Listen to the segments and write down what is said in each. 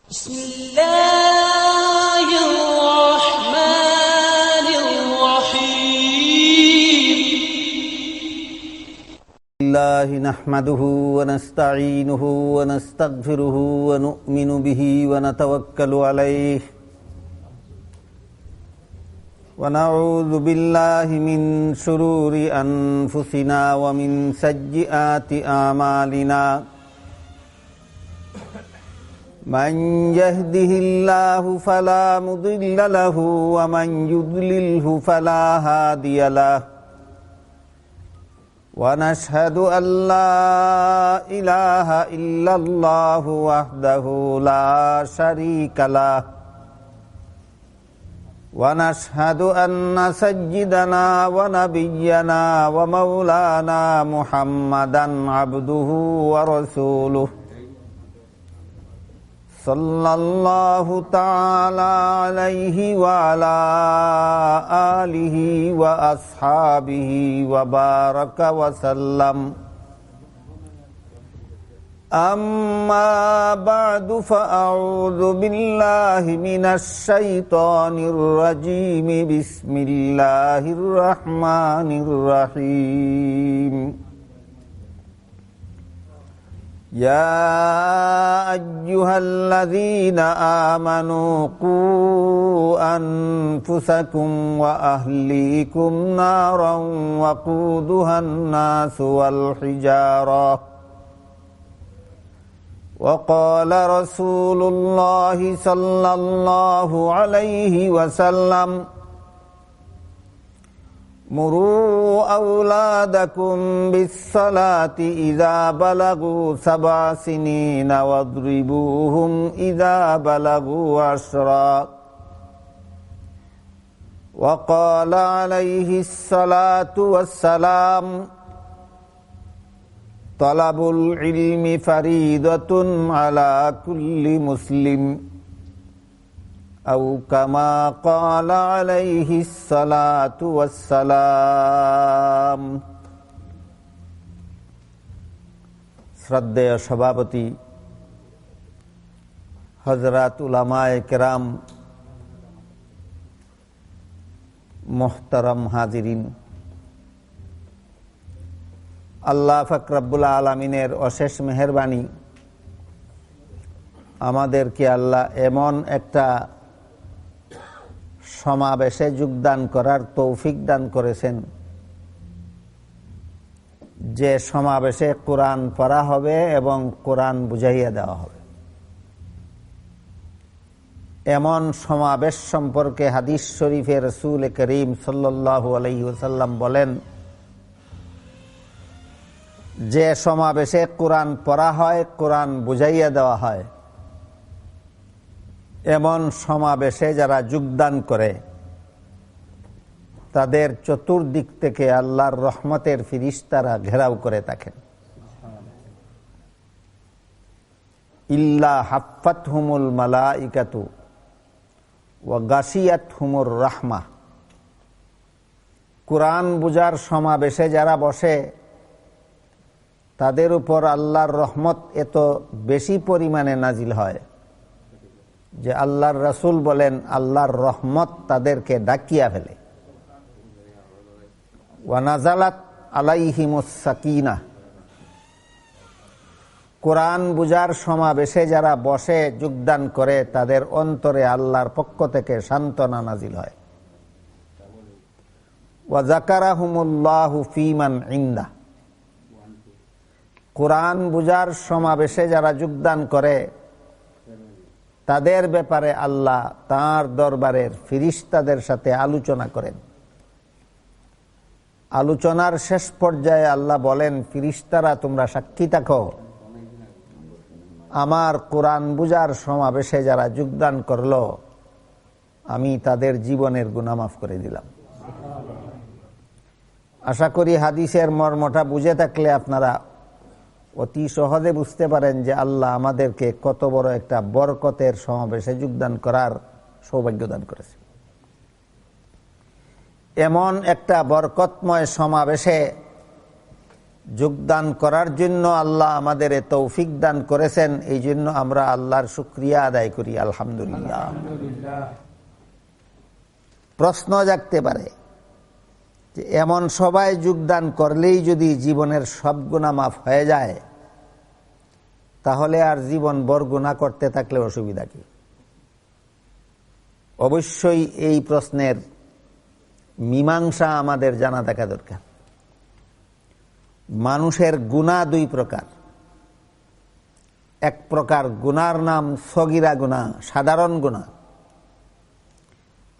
بسم الله الرحمن الرحيم الله نحمده ونستعينه ونستغفره ونؤمن به ونتوكل عليه ونعوذ بالله من شرور أنفسنا ومن سيئات أعمالنا من يهده الله فلا مضل له ومن يضلله فلا هادي له ونشهد أن لا إله إلا الله وحده لا شريك له ونشهد أن سيدنا ونبينا ومولانا محمدا عبده ورسوله صلى الله تعالى عليه وعلى آله وأصحابه وبارك وسلم أما بعد فأعوذ بالله من الشيطان الرجيم بسم الله الرحمن الرحيم يا أيها الذين آمنوا قوا أنفسكم وأهليكم نارا وقودها الناس والحجارة وقال رسول الله صلى الله عليه وسلم مروا أولادكم بالصلاة إذا بلغوا 7 سنين واضربوهم إذا بلغوا 10 وقال عليه الصلاة والسلام طلب العلم فريضة على كل مسلم أو كما قال عليه الصلاة والسلام শ্রদ্ধেয় সভাপতি হযরত উলামায়ে কেরাম, মুহতারাম হাজিরিন, আল্লাহ পাক রব্বুল আলামিনের অশেষ মেহেরবানি, আমাদেরকে আল্লাহ এমন একটা সমাবেশে যোগদান করার তৌফিক দান করেছেন যে সমাবেশে কোরআন পড়া হবে এবং কোরআন বুঝাইয়া দেওয়া হবে। এমন সমাবেশ সম্পর্কে হাদিস শরীফে রাসূল করিম সাল্লাল্লাহু আলাইহি ওয়াসাল্লাম বলেন, যে সমাবেশে কোরআন পড়া হয়, কোরআন বুঝাইয়া দেওয়া হয়, এমন সমাবেশে যারা যোগদান করে তাদের চতুর্দিক থেকে আল্লাহর রহমতের ফিরিস্তারা ঘেরাও করে থাকেন। ইল্লা হাফাতহুমুল মালাইকাতু ওয়া গাশিয়াতহুমুর রাহমা। কোরআন বুঝার সমাবেশে যারা বসে তাদের উপর আল্লাহর রহমত এত বেশি পরিমাণে নাজিল হয় যে আল্লাহর রাসূল বলেন আল্লাহর রহমত তাদেরকে ডাকিয়া ফেলে। ওয়া নাযালাত আলাইহিমুস সাকিনাহ। কোরআন বুঝার সমাবেশে যারা বসে যোগদান করে তাদের অন্তরে আল্লাহর পক্ষ থেকে সান্ত্বনা নাজিল হয়। ওয়া যাকারাহুমুল্লাহু ফীমান ইনদা। কোরআন বুঝার সমাবেশে যারা যোগদান করে তাদের ব্যাপারে আল্লাহ তাঁর দরবারের ফিরিস্তাদের সাথে আলোচনা করেন। আলোচনার শেষ পর্যায়ে আল্লাহ বলেন, ফিরিস্তারা তোমরা সাক্ষী থাকো, আমার কোরআন বুঝার সমাবেশে যারা যোগদান করলো আমি তাদের জীবনের গুনাহ মাফ করে দিলাম। আশা করি হাদিসের মর্মটা বুঝে থাকলে আপনারা অতি সহজে বুঝতে পারেন যে আল্লাহ আমাদেরকে কত বড় একটা বরকতের সমাবেশে যোগদান করার সৌভাগ্য দান করেছে। এমন একটা বরকতময় সমাবেশে যোগদান করার জন্য আল্লাহ আমাদের তৌফিক দান করেছেন, এই জন্য আমরা আল্লাহর শুকরিয়া আদায় করি আলহামদুলিল্লাহ। প্রশ্ন জাগতে পারে যে এমন সবাই যোগদান করলেই যদি জীবনের সব গুনাহ মাফ হয়ে যায়, তাহলে আর জীবন ভর গুনাহ করতে থাকলে অসুবিধা কি? অবশ্যই এই প্রশ্নের মীমাংসা আমাদের জানা থাকা দরকার। মানুষের গুনাহ দুই প্রকার। এক প্রকার গুনার নাম সগীরা গুনাহ, সাধারণ গুনাহ।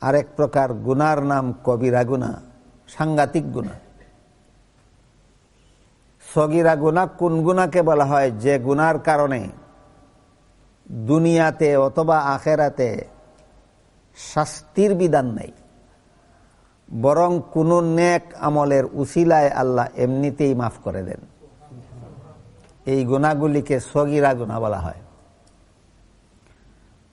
আর এক প্রকার গুনার নাম কবিরা গুনাহ, সাংঘাতিক গুনাহ। সগীরা গুনাহ কোন গুনাহকে বলা হয়? যে গুনার কারণে দুনিয়াতে অথবা আখেরাতে শাস্তির বিধান নেই, বরং কোন নেক আমলের উসিলায় আল্লাহ এমনিতেই মাফ করে দেন। এই গুনাহগুলিকে সগীরা গুনাহ বলা হয়।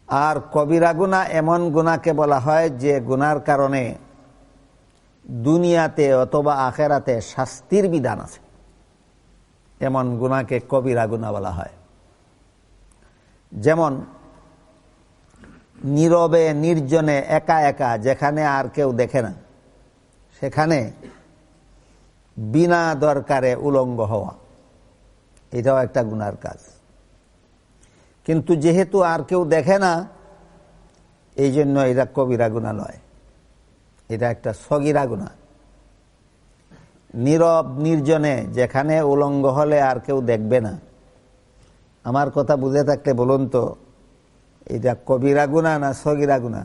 আর কবিরা গুনাহ এমন গুনাহকে বলা হয় যে গুনার কারণে দুনিয়াতে অথবা আখেরাতে শাস্তির বিধান আছে, এমন গুনাহকে কবিরা গুনাহ বলা হয়। যেমন নীরবে নির্জনে একা একা, যেখানে আর কেউ দেখে না, সেখানে বিনা দরকারে উলঙ্গ হওয়া, এটাও একটা গুনার কাজ। কিন্তু যেহেতু আর কেউ দেখে না, এই জন্য এটা কবিরা গুনাহ নয়, এটা একটা সগীরা গুনাহ। নীরব নির্জনে যেখানে উলঙ্গ হলে আর কেউ দেখবে না, আমার কথা বুঝে থাকলে বলুন তো, এটা কবিরা গুনাহ না সগীরা গুনাহ?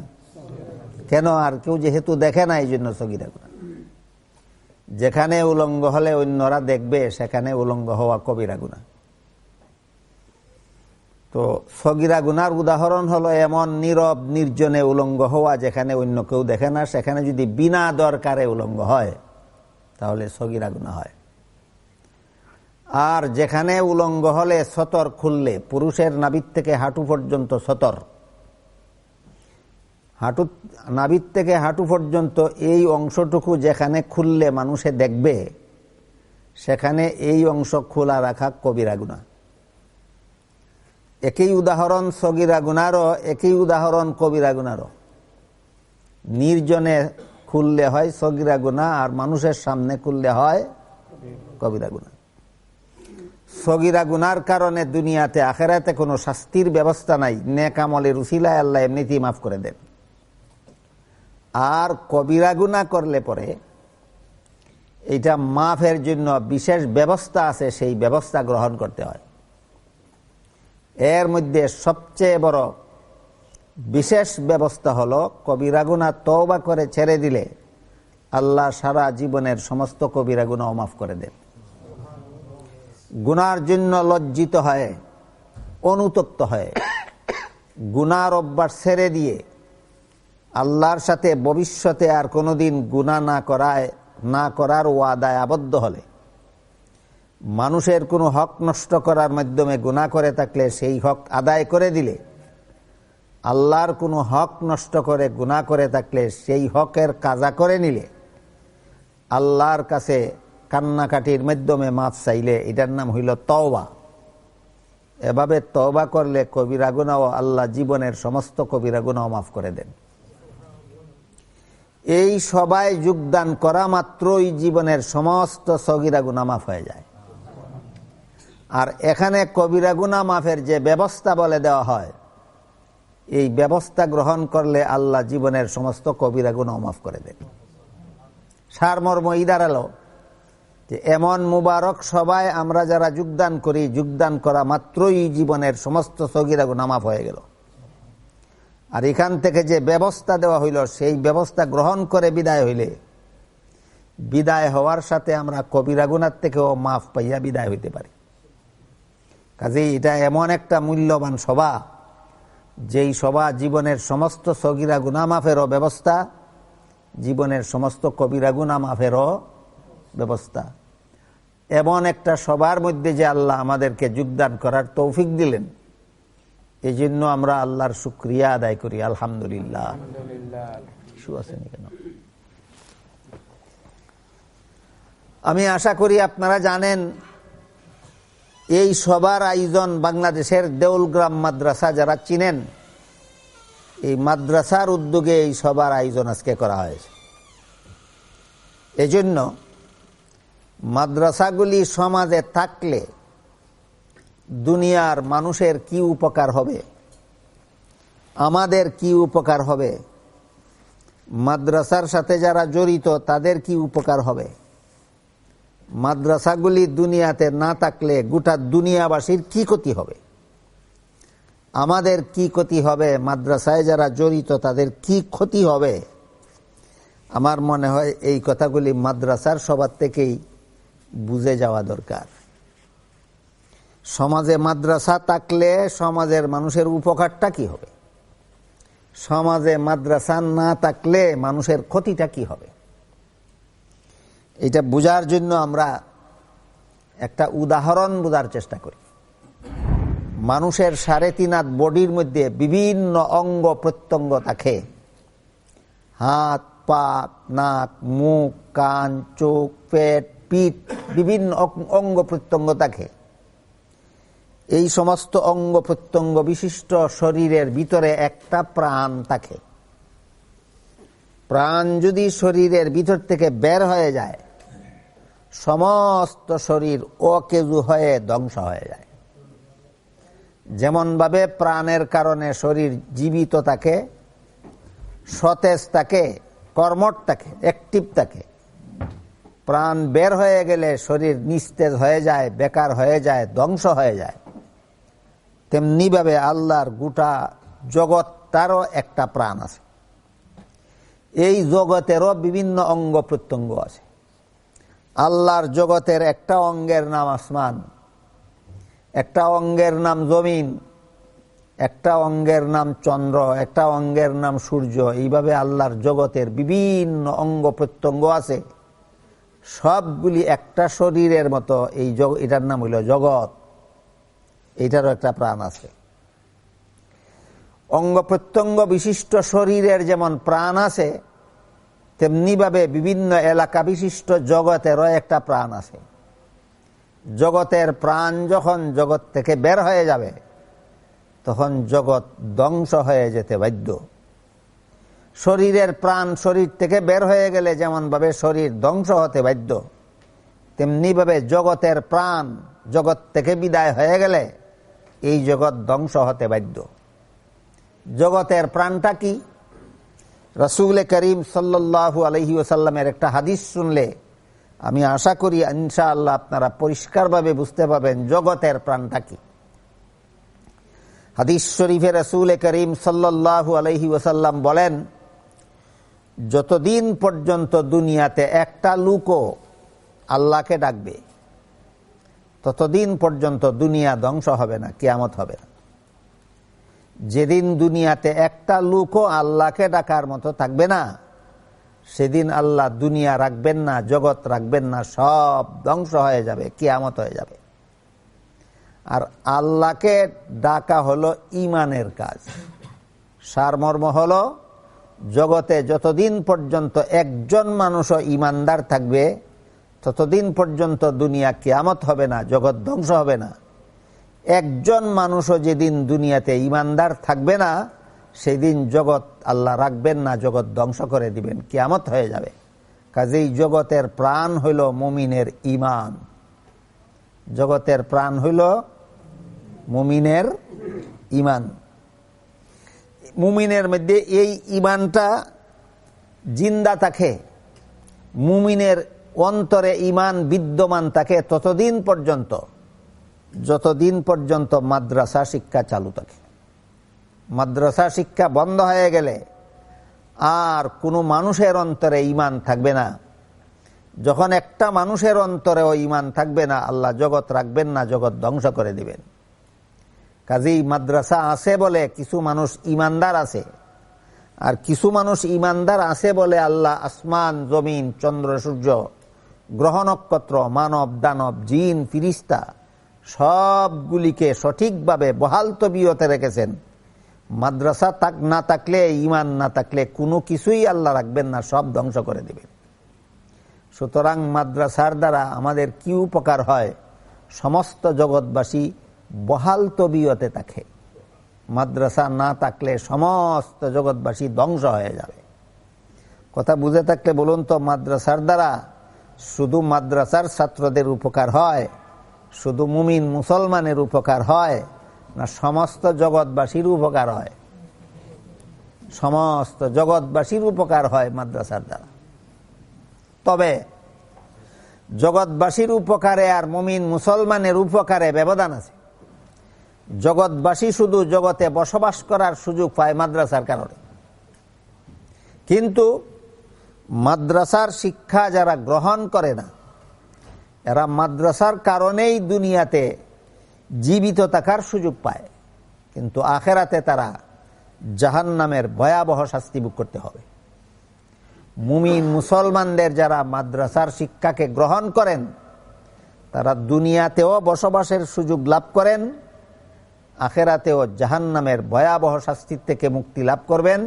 কেন? আর কেউ যেহেতু দেখে না, এই জন্য সগীরা গুনাহ। যেখানে উলঙ্গ হলে অন্যরা দেখবে, সেখানে উলঙ্গ হওয়া কবিরা গুনাহ। তো সগীরা গুনার উদাহরণ হলো এমন নীরব নির্জনে উলঙ্গ হওয়া, যেখানে অন্য কেউ দেখে না, সেখানে যদি বিনা দরকারে উলঙ্গ হয়, তাহলে সগীরা গুনাহ হয়। আর যেখানে উলঙ্গ হলে সতর খুললে, পুরুষের নাভির থেকে হাঁটু পর্যন্ত সতর, নাভির থেকে হাঁটু পর্যন্ত এই অংশটুকু যেখানে খুললে মানুষে দেখবে, সেখানে এই অংশ খোলা রাখা কবিরা গুনাহ। একই উদাহরণ সগীরা গুনারও, একই উদাহরণ কবিরা গুনারও। নির্জনে খুললে হয় সগীরা গুনাহ, আর মানুষের সামনে খুললে হয় কবিরা গুনাহ। সগীরা গুনার কারণে দুনিয়াতে আখেরাতে কোনো শাস্তির ব্যবস্থা নাই, নেক আমলের উসিলায় আল্লাহ এমনিতেই মাফ করে দেন। আর কবিরা গুনাহ করলে পরে এটা মাফের জন্য বিশেষ ব্যবস্থা আছে, সেই ব্যবস্থা গ্রহণ করতে হয়। এর মধ্যে সবচেয়ে বড় বিশেষ ব্যবস্থা হলো কবিরা গুনাহ তওবা করে ছেড়ে দিলে আল্লাহ সারা জীবনের সমস্ত কবিরা গুনাহ মাফ করে দেন। গুনার জন্য লজ্জিত হয়, অনুতপ্ত হয়, গুনার অভ্যাস ছেড়ে দিয়ে আল্লাহর সাথে ভবিষ্যতে আর কোনোদিন গুনাহ না করার ওয়াদায় আবদ্ধ হলে, মানুষের কোনো হক নষ্ট করার মাধ্যমে গুনাহ করে থাকলে সেই হক আদায় করে দিলে, আল্লাহর কোনো হক নষ্ট করে গুনাহ করে থাকলে সেই হকের কাজা করে নিলে, আল্লাহর কাছে কান্নাকাটির মাধ্যমে মাফ চাইলে, এটার নাম হইল তওবা। এভাবে তওবা করলে কবিরা গুনাহ আল্লাহ জীবনের সমস্ত কবিরা গুনাহ মাফ করে দেন। এই সবাই যোগদান করা মাত্রই জীবনের সমস্ত সগীরা গুনাহ মাফ হয়ে যায়। আর এখানে কবিরা গুনাহ মাফের যে ব্যবস্থা বলে দেওয়া হয়, এই ব্যবস্থা গ্রহণ করলে আল্লাহ জীবনের সমস্ত কবিরা গুনাহ মাফ করে দেন। সারমর্ম এই দাঁড়ালো যে এমন মুবারক সবাই আমরা যারা যোগদান করি, যোগদান করা মাত্রই জীবনের সমস্ত সগীরা গুনাহ মাফ হয়ে গেল। আর এখান থেকে যে ব্যবস্থা দেওয়া হইল, সেই ব্যবস্থা গ্রহণ করে বিদায় হইলে, বিদায় হওয়ার সাথে আমরা কবিরা গুনাহ থেকেও মাফ পাইয়া বিদায় হইতে পারি। কাজেই এটা এমন একটা মূল্যবান সভা, যেই সভা জীবনের সমস্ত সগীরা গুনাহ মাফেরও ব্যবস্থা, জীবনের সমস্ত কবিরা গুনাহ মাফেরও ব্যবস্থা। এমন একটা সবার মধ্যে যে আল্লাহ আমাদেরকে যোগদান করার তৌফিক দিলেন, এই জন্য আমরা আল্লাহর শুকরিয়া আদায় করি আলহামদুলিল্লাহ। আমি আশা করি আপনারা জানেন এই সবার আয়োজন বাংলাদেশের দেউলগ্রাম মাদ্রাসা যারা চিনেন, এই মাদ্রাসার উদ্যোগে এই সবার আয়োজন আজকে করা হয়েছে। এজন্য মাদ্রাসাগুলি সমাজে থাকলে দুনিয়ার মানুষের কি উপকার হবে, আমাদের কি উপকার হবে, মাদ্রাসার সাথে যারা জড়িত তাদের কি উপকার হবে, মাদ্রাসাগুলি দুনিয়াতে না থাকলে গোটা দুনিয়াবাসীর কি ক্ষতি হবে, আমাদের কি ক্ষতি হবে, মাদ্রাসায় যারা জড়িত তাদের কি ক্ষতি হবে। আমার মনে হয় এই কথাগুলি মাদ্রাসার সবার থেকেই বুঝে যাওয়া দরকার। সমাজে মাদ্রাসা থাকলে সমাজের মানুষের উপকারটা কি হবে, সমাজে মাদ্রাসা না থাকলে মানুষের ক্ষতিটা কি হবে। এটা বোঝার জন্য আমরা একটা উদাহরণ বোঝার চেষ্টা করি। মানুষের 3.5 হাত বডির মধ্যে বিভিন্ন অঙ্গ প্রত্যঙ্গ থাকে, হাত, পা, নাক, মুখ, কান, চোখ, পেট, পিঠ, বিভিন্ন অঙ্গ প্রত্যঙ্গ থাকে। এই সমস্ত অঙ্গ প্রত্যঙ্গ বিশিষ্ট শরীরের ভিতরে একটা প্রাণ থাকে। প্রাণ যদি শরীরের ভিতর থেকে বের হয়ে যায়, সমস্ত শরীর অকেজু হয়ে ধ্বংস হয়ে যায়। যেমন ভাবে প্রাণের কারণে শরীর জীবিত থাকে, সতেজ থাকে, কর্মঠ থাকে, অ্যাক্টিভ থাকে, প্রাণ বের হয়ে গেলে শরীর নিস্তেজ হয়ে যায়, বেকার হয়ে যায়, ধ্বংস হয়ে যায়। তেমনি ভাবে আল্লাহর গোটা জগৎ, তারও একটা প্রাণ আছে। এই জগতেরও বিভিন্ন অঙ্গ প্রত্যঙ্গ আছে। আল্লাহর জগতের একটা অঙ্গের নাম আসমান, একটা অঙ্গের নাম জমিন, একটা অঙ্গের নাম চন্দ্র, একটা অঙ্গের নাম সূর্য। এইভাবে আল্লাহর জগতের বিভিন্ন অঙ্গ প্রত্যঙ্গ আছে। সবগুলি একটা শরীরের মতো। এটার নাম হইল জগৎ। এইটারও একটা প্রাণ আছে। অঙ্গ প্রত্যঙ্গ বিশিষ্ট শরীরের যেমন প্রাণ আছে, তেমনি ভাবে বিভিন্ন এলাকা বিশিষ্ট জগতেরও একটা প্রাণ আছে। জগতের প্রাণ যখন জগৎ থেকে বের হয়ে যাবে, তখন জগৎ ধ্বংস হয়ে যেতে বাধ্য। শরীরের প্রাণ শরীর থেকে বের হয়ে গেলে যেমন ভাবে শরীর ধ্বংস হতে বাধ্য, তেমনি ভাবে জগতের প্রাণ জগৎ থেকে বিদায় হয়ে গেলে এই জগৎ ধ্বংস হতে বাধ্য। জগতের প্রাণটা কি? রাসূল করিম সাল্লাল্লাহু আলাইহি ওয়াসাল্লামের একটা হাদিস শুনলে আমি আশা করি ইনশাআল্লাহ আপনারা পরিষ্কারভাবে বুঝতে পারবেন জগতের প্রাণটা কি। হাদিস শরীফে রাসূল করিম সাল্লাল্লাহু আলাইহি ওয়াসাল্লাম বলেন, যতদিন পর্যন্ত দুনিয়াতে একটা লোকও আল্লাহকে ডাকবে, ততদিন পর্যন্ত দুনিয়া ধ্বংস হবে না, কিয়ামত হবে না। যেদিন দুনিয়াতে একটা লোকও আল্লাহকে ডাকার মতো থাকবে না, সেদিন আল্লাহ দুনিয়া রাখবেন না, জগৎ রাখবেন না, সব ধ্বংস হয়ে যাবে, কিয়ামত হয়ে যাবে। আর আল্লাহকে ডাকা হলো ঈমানের কাজ। সারমর্ম হলো, জগতে যতদিন পর্যন্ত একজন মানুষও ঈমানদার থাকবে, ততদিন পর্যন্ত দুনিয়া কিয়ামত হবে না, জগৎ ধ্বংস হবে না। একজন মানুষও যেদিন দুনিয়াতে ঈমানদার থাকবে না, সেদিন জগৎ আল্লাহ রাখবেন না, জগৎ ধ্বংস করে দিবেন, কিয়ামত হয়ে যাবে। কাজেই জগতের প্রাণ হইল মুমিনের ঈমান। জগতের প্রাণ হইল মুমিনের ঈমান। মুমিনের মধ্যে এই ঈমানটা জিন্দা থাকে, মুমিনের অন্তরে ঈমান বিদ্যমান থাকে ততদিন পর্যন্ত, যতদিন পর্যন্ত মাদ্রাসা শিক্ষা চালু থাকে। মাদ্রাসা শিক্ষা বন্ধ হয়ে গেলে আর কোনো মানুষের অন্তরে ঈমান থাকবে না। যখন একটা মানুষের অন্তরেও ঈমান থাকবে না, আল্লাহ জগৎ রাখবেন না, জগৎ ধ্বংস করে দিবেন। কাজেই মাদ্রাসা আছে বলে কিছু মানুষ ঈমানদার আছে, আর কিছু মানুষ ঈমানদার আছে বলে আল্লাহ আসমান, জমিন, চন্দ্র, সূর্য, গ্রহ, নক্ষত্র, মানব, দানব, জিন, ফিরিস্তা সবগুলিকে সঠিকভাবে বহাল তবিয়তে রেখেছেন। মাদ্রাসা না থাকলে, ঈমান না থাকলে কোনো কিছুই আল্লাহ রাখবেন না, সব ধ্বংস করে দিবেন। সুতরাং মাদ্রাসার দ্বারা আমাদের কি উপকার হয়, সমস্ত জগৎবাসী বহাল তবিয়তে থাকে। মাদ্রাসা না থাকলে সমস্ত জগৎবাসী ধ্বংস হয়ে যাবে। কথা বুঝে থাকলে বলুন তো, মাদ্রাসার দ্বারা শুধু মাদ্রাসার ছাত্রদের উপকার হয়, শুধু মুমিন মুসলমানের উপকার হয়, না সমস্ত জগৎবাসীর উপকার হয়? সমস্ত জগৎবাসীর উপকার হয় মাদ্রাসার দ্বারা। তবে জগৎবাসীর উপকারে আর মুমিন মুসলমানের উপকারে ব্যবধান আছে। জগৎবাসী শুধু জগতে বসবাস করার সুযোগ পায় মাদ্রাসার কারণে, কিন্তু মাদ্রাসার শিক্ষা যারা গ্রহণ করে না, এরা মাদ্রাসার কারণেই দুনিয়াতে জীবিত থাকার সুযোগ পায়, কিন্তু আখেরাতে তারা জাহান্নামের ভয়াবহ শাস্তি ভোগ করতে হবে। মুমিন মুসলমানদের যারা মাদ্রাসার শিক্ষাকে গ্রহণ করেন, তারা দুনিয়াতেও বসবাসের সুযোগ লাভ করেন, আখেরাতেও জাহান্নামের ভয়াবহ শাস্তির থেকে মুক্তি লাভ করবেন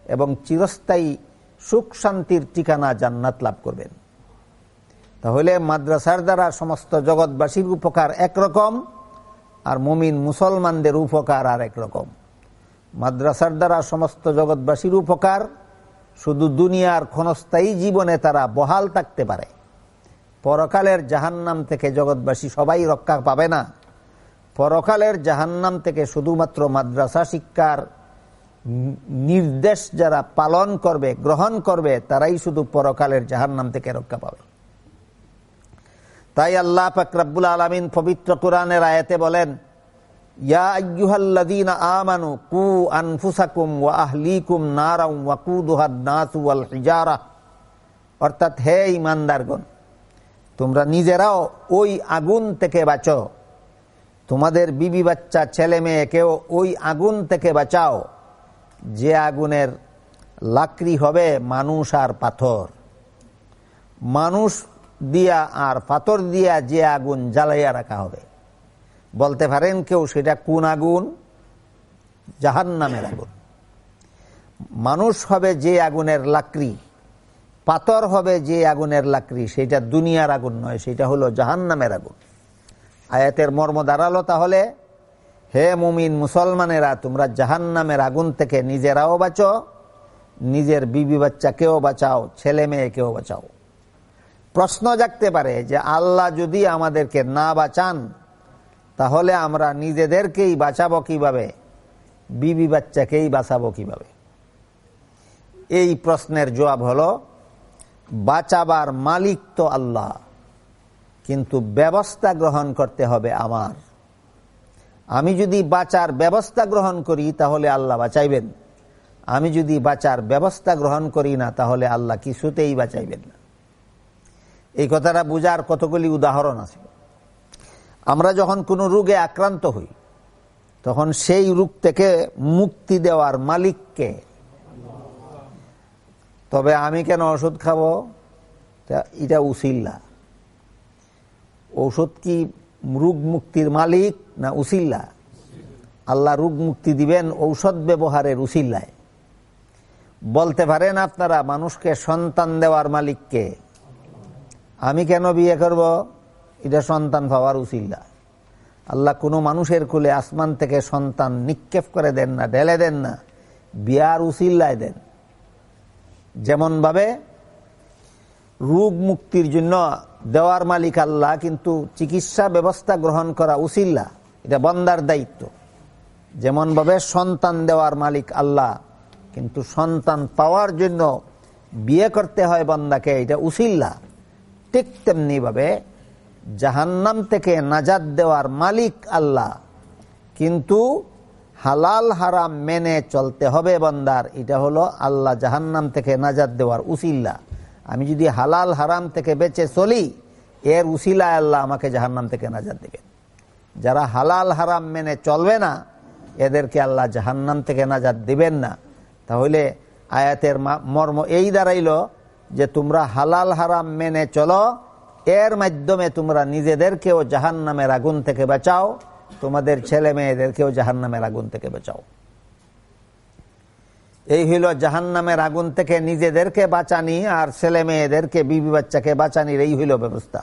এবং চিরস্থায়ী সুখ শান্তির ঠিকানা জান্নাত লাভ করবেন। তাহলে মাদ্রাসার দ্বারা সমস্ত জগৎবাসীর উপকার একরকম, আর মুমিন মুসলমানদের উপকার আর একরকম। মাদ্রাসার দ্বারা সমস্ত জগৎবাসীর উপকার, শুধু দুনিয়ার ক্ষণস্থায়ী জীবনে তারা বহাল থাকতে পারে। পরকালের জাহান্নাম থেকে জগৎবাসী সবাই রক্ষা পাবে না। পরকালের জাহান্নাম থেকে শুধুমাত্র মাদ্রাসা শিক্ষার নির্দেশ যারা পালন করবে, গ্রহণ করবে, তারাই শুধু পরকালের জাহান্নাম থেকে রক্ষা পাবে। তাই আল্লাহ পাক রব্বুল আলামিন পবিত্র কোরআনের আয়াতে বলেন, ইয়া আইয়ুহাল্লাযীনা আমানু কু আনফুসাকুম ওয়া আহলিকুম নারাও ওয়াকুদুহান নাসু ওয়াল হিজারা, অর্থাৎ হে ঈমানদারগণ, তোমরা নিজেরাও ওই আগুন থেকে বাঁচো, তোমাদের বিবি বাচ্চা ছেলে মেয়েকেও ওই আগুন থেকে বাঁচাও, যে আগুনের লাকড়ি হবে মানুষ আর পাথর। মানুষ দিয়া আর পাথর দিয়া যে আগুন জ্বালাইয়া রাখা হবে। বলতে পারেন কেউ, সেটা কোন আগুন? জাহান্নামের আগুন। মানুষ হবে যে আগুনের লাকড়ি, পাথর হবে যে আগুনের লাকড়ি, সেটা দুনিয়ার আগুন নয়, সেটা হলো জাহান্নামের আগুন। আয়াতের মর্ম দাঁড়ালো তাহলে, হে মুমিন মুসলমানেরা, তোমরা জাহান্নামের আগুন থেকে নিজেরাও বাঁচো, নিজের বিবি বাচ্চাকেও বাঁচাও, ছেলে মেয়েকেও বাঁচাও। প্রশ্ন জাগতে পারে যে আল্লাহ যদি আমাদেরকে না বাঁচান, তাহলে আমরা নিজেদেরকেই বাঁচাবো কিভাবে, বিবি বাচ্চাকেই বাঁচাবো কিভাবে? এই প্রশ্নের জবাব হলো, বাঁচাবার মালিক তো আল্লাহ, কিন্তু ব্যবস্থা গ্রহণ করতে হবে আমার। আমি যদি বাঁচার ব্যবস্থা গ্রহণ করি তাহলে আল্লাহ বাঁচাইবেন, আমি যদি বাঁচার ব্যবস্থা গ্রহণ করি না তাহলে আল্লাহ কিছুতেই বাঁচাইবেন না। এই কথাটা বুঝার কতগুলি উদাহরণ আছে। আমরা যখন কোনো রোগে আক্রান্ত হই, তখন সেই রোগ থেকে মুক্তি দেওয়ার মালিককে। তবে আমি কেন ওষুধ খাবো? এটা উসিল্লা। ঔষধ কি রোগ মুক্তির মালিক না উসিল্লা? আল্লাহ রোগ মুক্তি দিবেন ঔষধ ব্যবহারের উসিল্লায়। বলতে পারেন আপনারা, মানুষকে সন্তান দেওয়ার মালিককে। আমি কেন বিয়ে করব? এটা সন্তান পাওয়ার উসিল্লা। আল্লাহ কোনো মানুষের কোলে আসমান থেকে সন্তান নিক্ষেপ করে দেন না, ঢেলে দেন না, বিয়ার উসিল্লায় দেন। যেমন ভাবে রোগ মুক্তির জন্য দেওয়ার মালিক আল্লাহ, কিন্তু চিকিৎসা ব্যবস্থা গ্রহণ করা উসিল্লা, এটা বান্দার দায়িত্ব। যেমন ভাবে সন্তান দেওয়ার মালিক আল্লাহ, কিন্তু সন্তান পাওয়ার জন্য বিয়ে করতে হয় বান্দাকে, এটা উসিল্লা। ঠিক তেমনি ভাবে জাহান্নাম থেকে নাজাত দেওয়ার মালিক আল্লাহ, কিন্তু হালাল হারাম মেনে চলতে হবে বান্দার, এটা হলো আল্লাহ জাহান্নাম থেকে নাজাত দেওয়ার উসিল্লা। আমি যদি হালাল হারাম থেকে বেঁচে চলি, এর উসিলায় আল্লাহ আমাকে জাহান্নাম থেকে নাজাত দেবেন। যারা হালাল হারাম মেনে চলবে না, এদেরকে আল্লাহ জাহান্নাম থেকে নাজাত দিবেন না। তাহলে আয়াতের মর্ম এই দাঁড়াইল যে তোমরা হালাল হারাম মেনে চলো, এর মাধ্যমে তোমরা নিজেদেরকেও জাহান্নামের আগুন থেকে বাঁচাও, তোমাদের ছেলে মেয়েদেরকেও জাহান্নামের আগুন থেকে বাঁচাও। এই হইল জাহান্নামের আগুন থেকে নিজেদেরকে বাঁচানি আর ছেলে মেয়েদেরকে বিবি বাচ্চাকে বাঁচানির এই হইল ব্যবস্থা।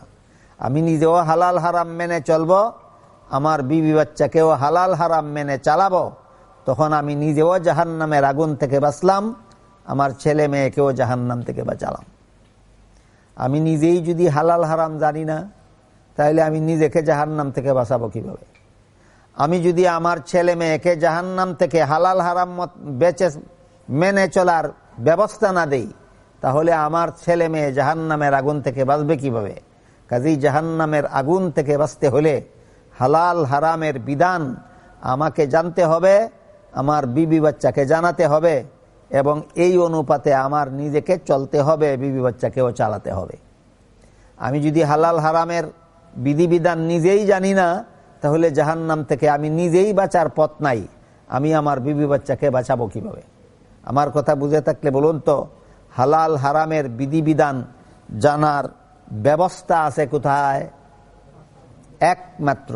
আমি নিজেও হালাল হারাম মেনে চলবো, আমার বিবি বাচ্চাকেও হালাল হারাম মেনে চালাবো, তখন আমি নিজেও জাহান্নামের আগুন থেকে বাঁচলাম, আমার ছেলে মেয়েকেও জাহান্নাম থেকে বাঁচালাম। আমি নিজেই যদি হালাল হারাম জানি না, তাহলে আমি নিজেকে জাহান্নাম থেকে বাঁচাবো কিভাবে? আমি যদি আমার ছেলে মেয়েকে জাহান্নাম থেকে হালাল হারাম বেঁচে মেনে চলার ব্যবস্থা না দেই, তাহলে আমার ছেলে মেয়ে জাহান্নামের আগুন থেকে বাঁচবে কিভাবে? কাজেই জাহান্নামের আগুন থেকে বাঁচতে হলে হালাল হারামের বিধান আমাকে জানতে হবে, আমার বিবি বাচ্চাকে জানাতে হবে, এবং এই অনুপাতে আমার নিজেকে চলতে হবে, বিবি বাচ্চাকেও চালাতে হবে। আমি যদি হালাল হারামের বিধিবিধান নিজেই জানি না, তাহলে জাহান্নাম থেকে আমি নিজেই বাঁচার পথ নাই, আমি আমার বিবি বাচ্চাকে বাঁচাবো কিভাবে? আমার কথা বুঝে থাকলে বলুন তো, হালাল হারামের বিধিবিধান জানার ব্যবস্থা আছে কোথায়? একমাত্র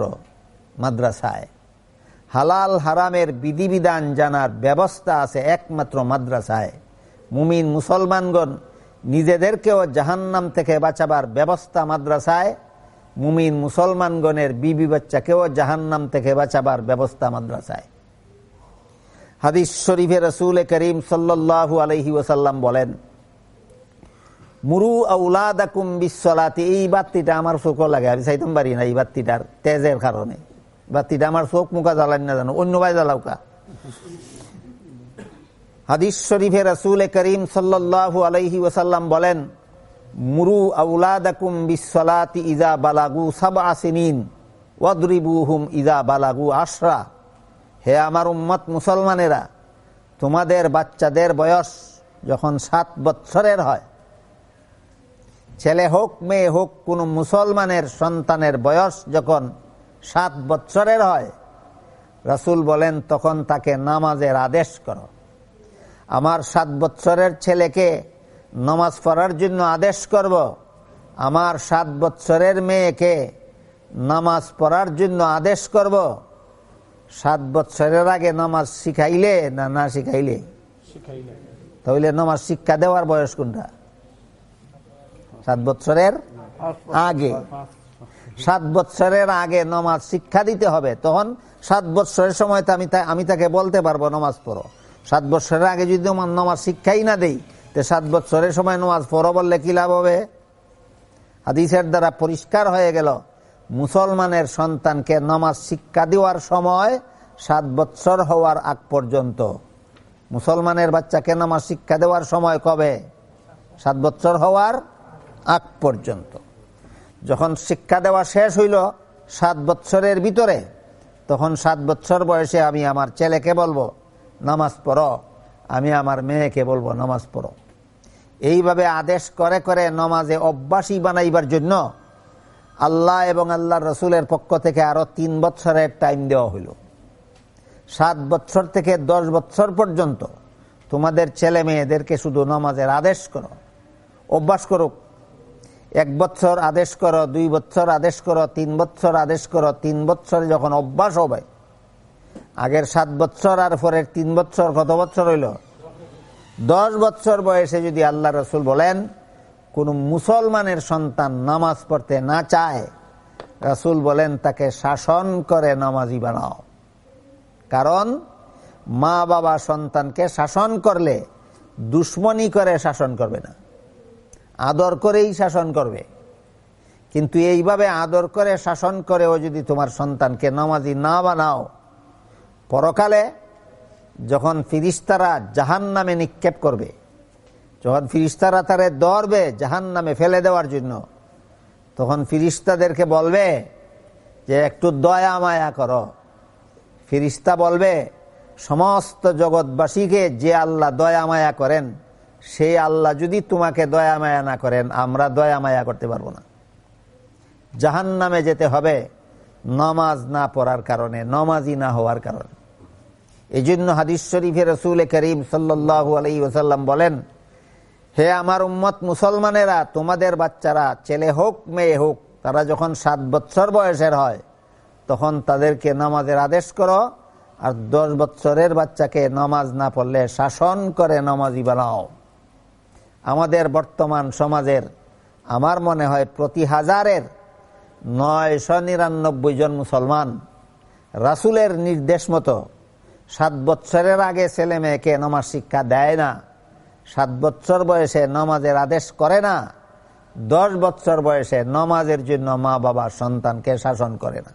মাদ্রাসায়। হালাল হারামের বিধিবিধান জানার ব্যবস্থা আছে একমাত্র মাদ্রাসায়। মুমিন মুসলমানগণ নিজেদেরকেও জাহান্নাম থেকে বাঁচাবার ব্যবস্থা মাদ্রাসায়, মুমিন মুসলমানগণের বিবি বাচ্চাকেও জাহান্নাম থেকে বাঁচাবার ব্যবস্থা মাদ্রাসায়। হাদিস শরীফে রাসূল করিম সাল্লাল্লাহু আলাইহি ওয়াসাল্লাম বলেন, মুরু আওলাদাকুম বিসসালাতি। এই বাতিটা আমার চোখও লাগে, আমি চাইতাম পারি না এই বাতিটার তেজের কারণে। বাতিটা আমার চোখ মুখা জ্বালাই না জানো, অন্য ভাই জ্বালাউকা। হাদিস শরীফে রাসূল করিম সাল্লাল্লাহু আলাইহি ওয়াসাল্লাম বলেন, মুরু আওলাদাকুম বিসসালাতি ইযা বালাগু সাবআ সিনিন ওয়াদরিবুহুম ইযা বালাগু 10। হে আমার উম্মত মুসলমানেরা, তোমাদের বাচ্চাদের বয়স যখন 7 বৎসরের হয়, ছেলে হোক মেয়ে হোক, কোন মুসলমানের সন্তানের বয়স যখন 7 বৎসরের হয়, রাসূল বলেন তখন তাকে নামাজের আদেশ করো। আমার 7 বৎসরের ছেলেকে নামাজ পড়ার জন্য আদেশ করব, আমার 7 বৎসরের মেয়েকে নামাজ পড়ার জন্য আদেশ করব। 7 বৎসরের আগে নামাজ শিখাইলে না না শিখাইলে? তাহলে নামাজ শিক্ষা দেওয়ার বয়স কোনটা? 7 বৎসরের আগে। 7 বৎসরের আগে নামাজ শিক্ষা দিতে হবে। তখন 7 বৎসরের সময় তো আমি তাকে বলতে পারবো নামাজ পড়ো। 7 বৎসরের আগে যদি নামাজ শিক্ষাই না দেই, তো 7 বৎসরের সময় নামাজ পড়ো বললে কি লাভ হবে? হাদিসের দ্বারা পরিষ্কার হয়ে গেল, মুসলমানের সন্তানকে নামাজ শিক্ষা দেওয়ার সময় 7 বৎসর হওয়ার আগ পর্যন্ত। মুসলমানের বাচ্চাকে নামাজ শিক্ষা দেওয়ার সময় কবে? 7 বৎসর হওয়ার আগ পর্যন্ত। যখন শিক্ষা দেওয়া শেষ হইল 7 বৎসরের ভিতরে, তখন 7 বৎসর বয়সে আমি আমার ছেলেকে বলবো নামাজ পড়ো, আমি আমার মেয়েকে বলবো নামাজ পড়ো। এইভাবে আদেশ করে করে নামাজে অভ্যাসী বানাইবার জন্য আল্লাহ এবং আল্লাহর রাসূলের পক্ষ থেকে আরো 3 বৎসরের টাইম দেওয়া হইল। 7 বৎসর থেকে 10 বৎসর পর্যন্ত তোমাদের ছেলে মেয়েদেরকে শুধু নামাজের আদেশ করো, অভ্যাস করুক। 1 বৎসর আদেশ করো, 2 বৎসর আদেশ করো, 3 বৎসর আদেশ করো। 3 বৎসরে যখন অভ্যাস হবে, আগের 7 বৎসর আর পরের 3 বৎসর কত বৎসর হইল? 10 বৎসর বয়সে যদি আল্লাহ রাসূল বলেন কোন মুসলমানের সন্তান নামাজ পড়তে না চায়, রাসূল বলেন তাকে শাসন করে নামাজি বানাও। কারণ মা বাবা সন্তানকে শাসন করলে দুশ্মনী করে শাসন করবে না, আদর করেই শাসন করবে। কিন্তু এইভাবে আদর করে শাসন করেও যদি তোমার সন্তানকে নামাজি না বানাও, পরকালে যখন ফিরিস্তারা জাহান্নামে নিক্ষেপ করবে, যখন ফিরিস্তারা তারে ধরবে জাহান্নামে ফেলে দেওয়ার জন্য, তখন ফিরিস্তাদেরকে বলবে যে একটু দয়া মায়া করো। ফিরিস্তা বলবে সমস্ত জগৎবাসীকে যে আল্লাহ দয়া মায়া করেন, সেই আল্লাহ যদি তোমাকে দয়া মায়া না করেন, আমরা দয়া মায়া করতে পারবো না। জাহান্নামে যেতে হবে নামাজ না পড়ার কারণে, নামাজি না হওয়ার কারণে। এই জন্য হাদিস শরীফে রাসূল করিম সাল্লাল্লাহু আলাইহি ওয়াসাল্লাম বলেন, হে আমার উম্মত মুসলমানেরা, তোমাদের বাচ্চারা ছেলে হোক মেয়ে হোক, তারা যখন 7 বৎসর বয়সের হয়, তখন তাদেরকে নামাজের আদেশ করো। আর 10 বৎসরের বাচ্চাকে নামাজ না পড়লে শাসন করে নামাজি বানাও। আমাদের বর্তমান সমাজের আমার মনে হয় প্রতি 1000-এর 999 জন মুসলমান রাসূলের নির্দেশ মতো 7 বছরের আগে ছেলে মেয়েকে নামাজ শিক্ষা দেয় না, 7 বছর বয়সে নামাজের আদেশ করে না, 10 বছর বয়সে নামাজের জন্য মা বাবা সন্তানকে শাসন করে না।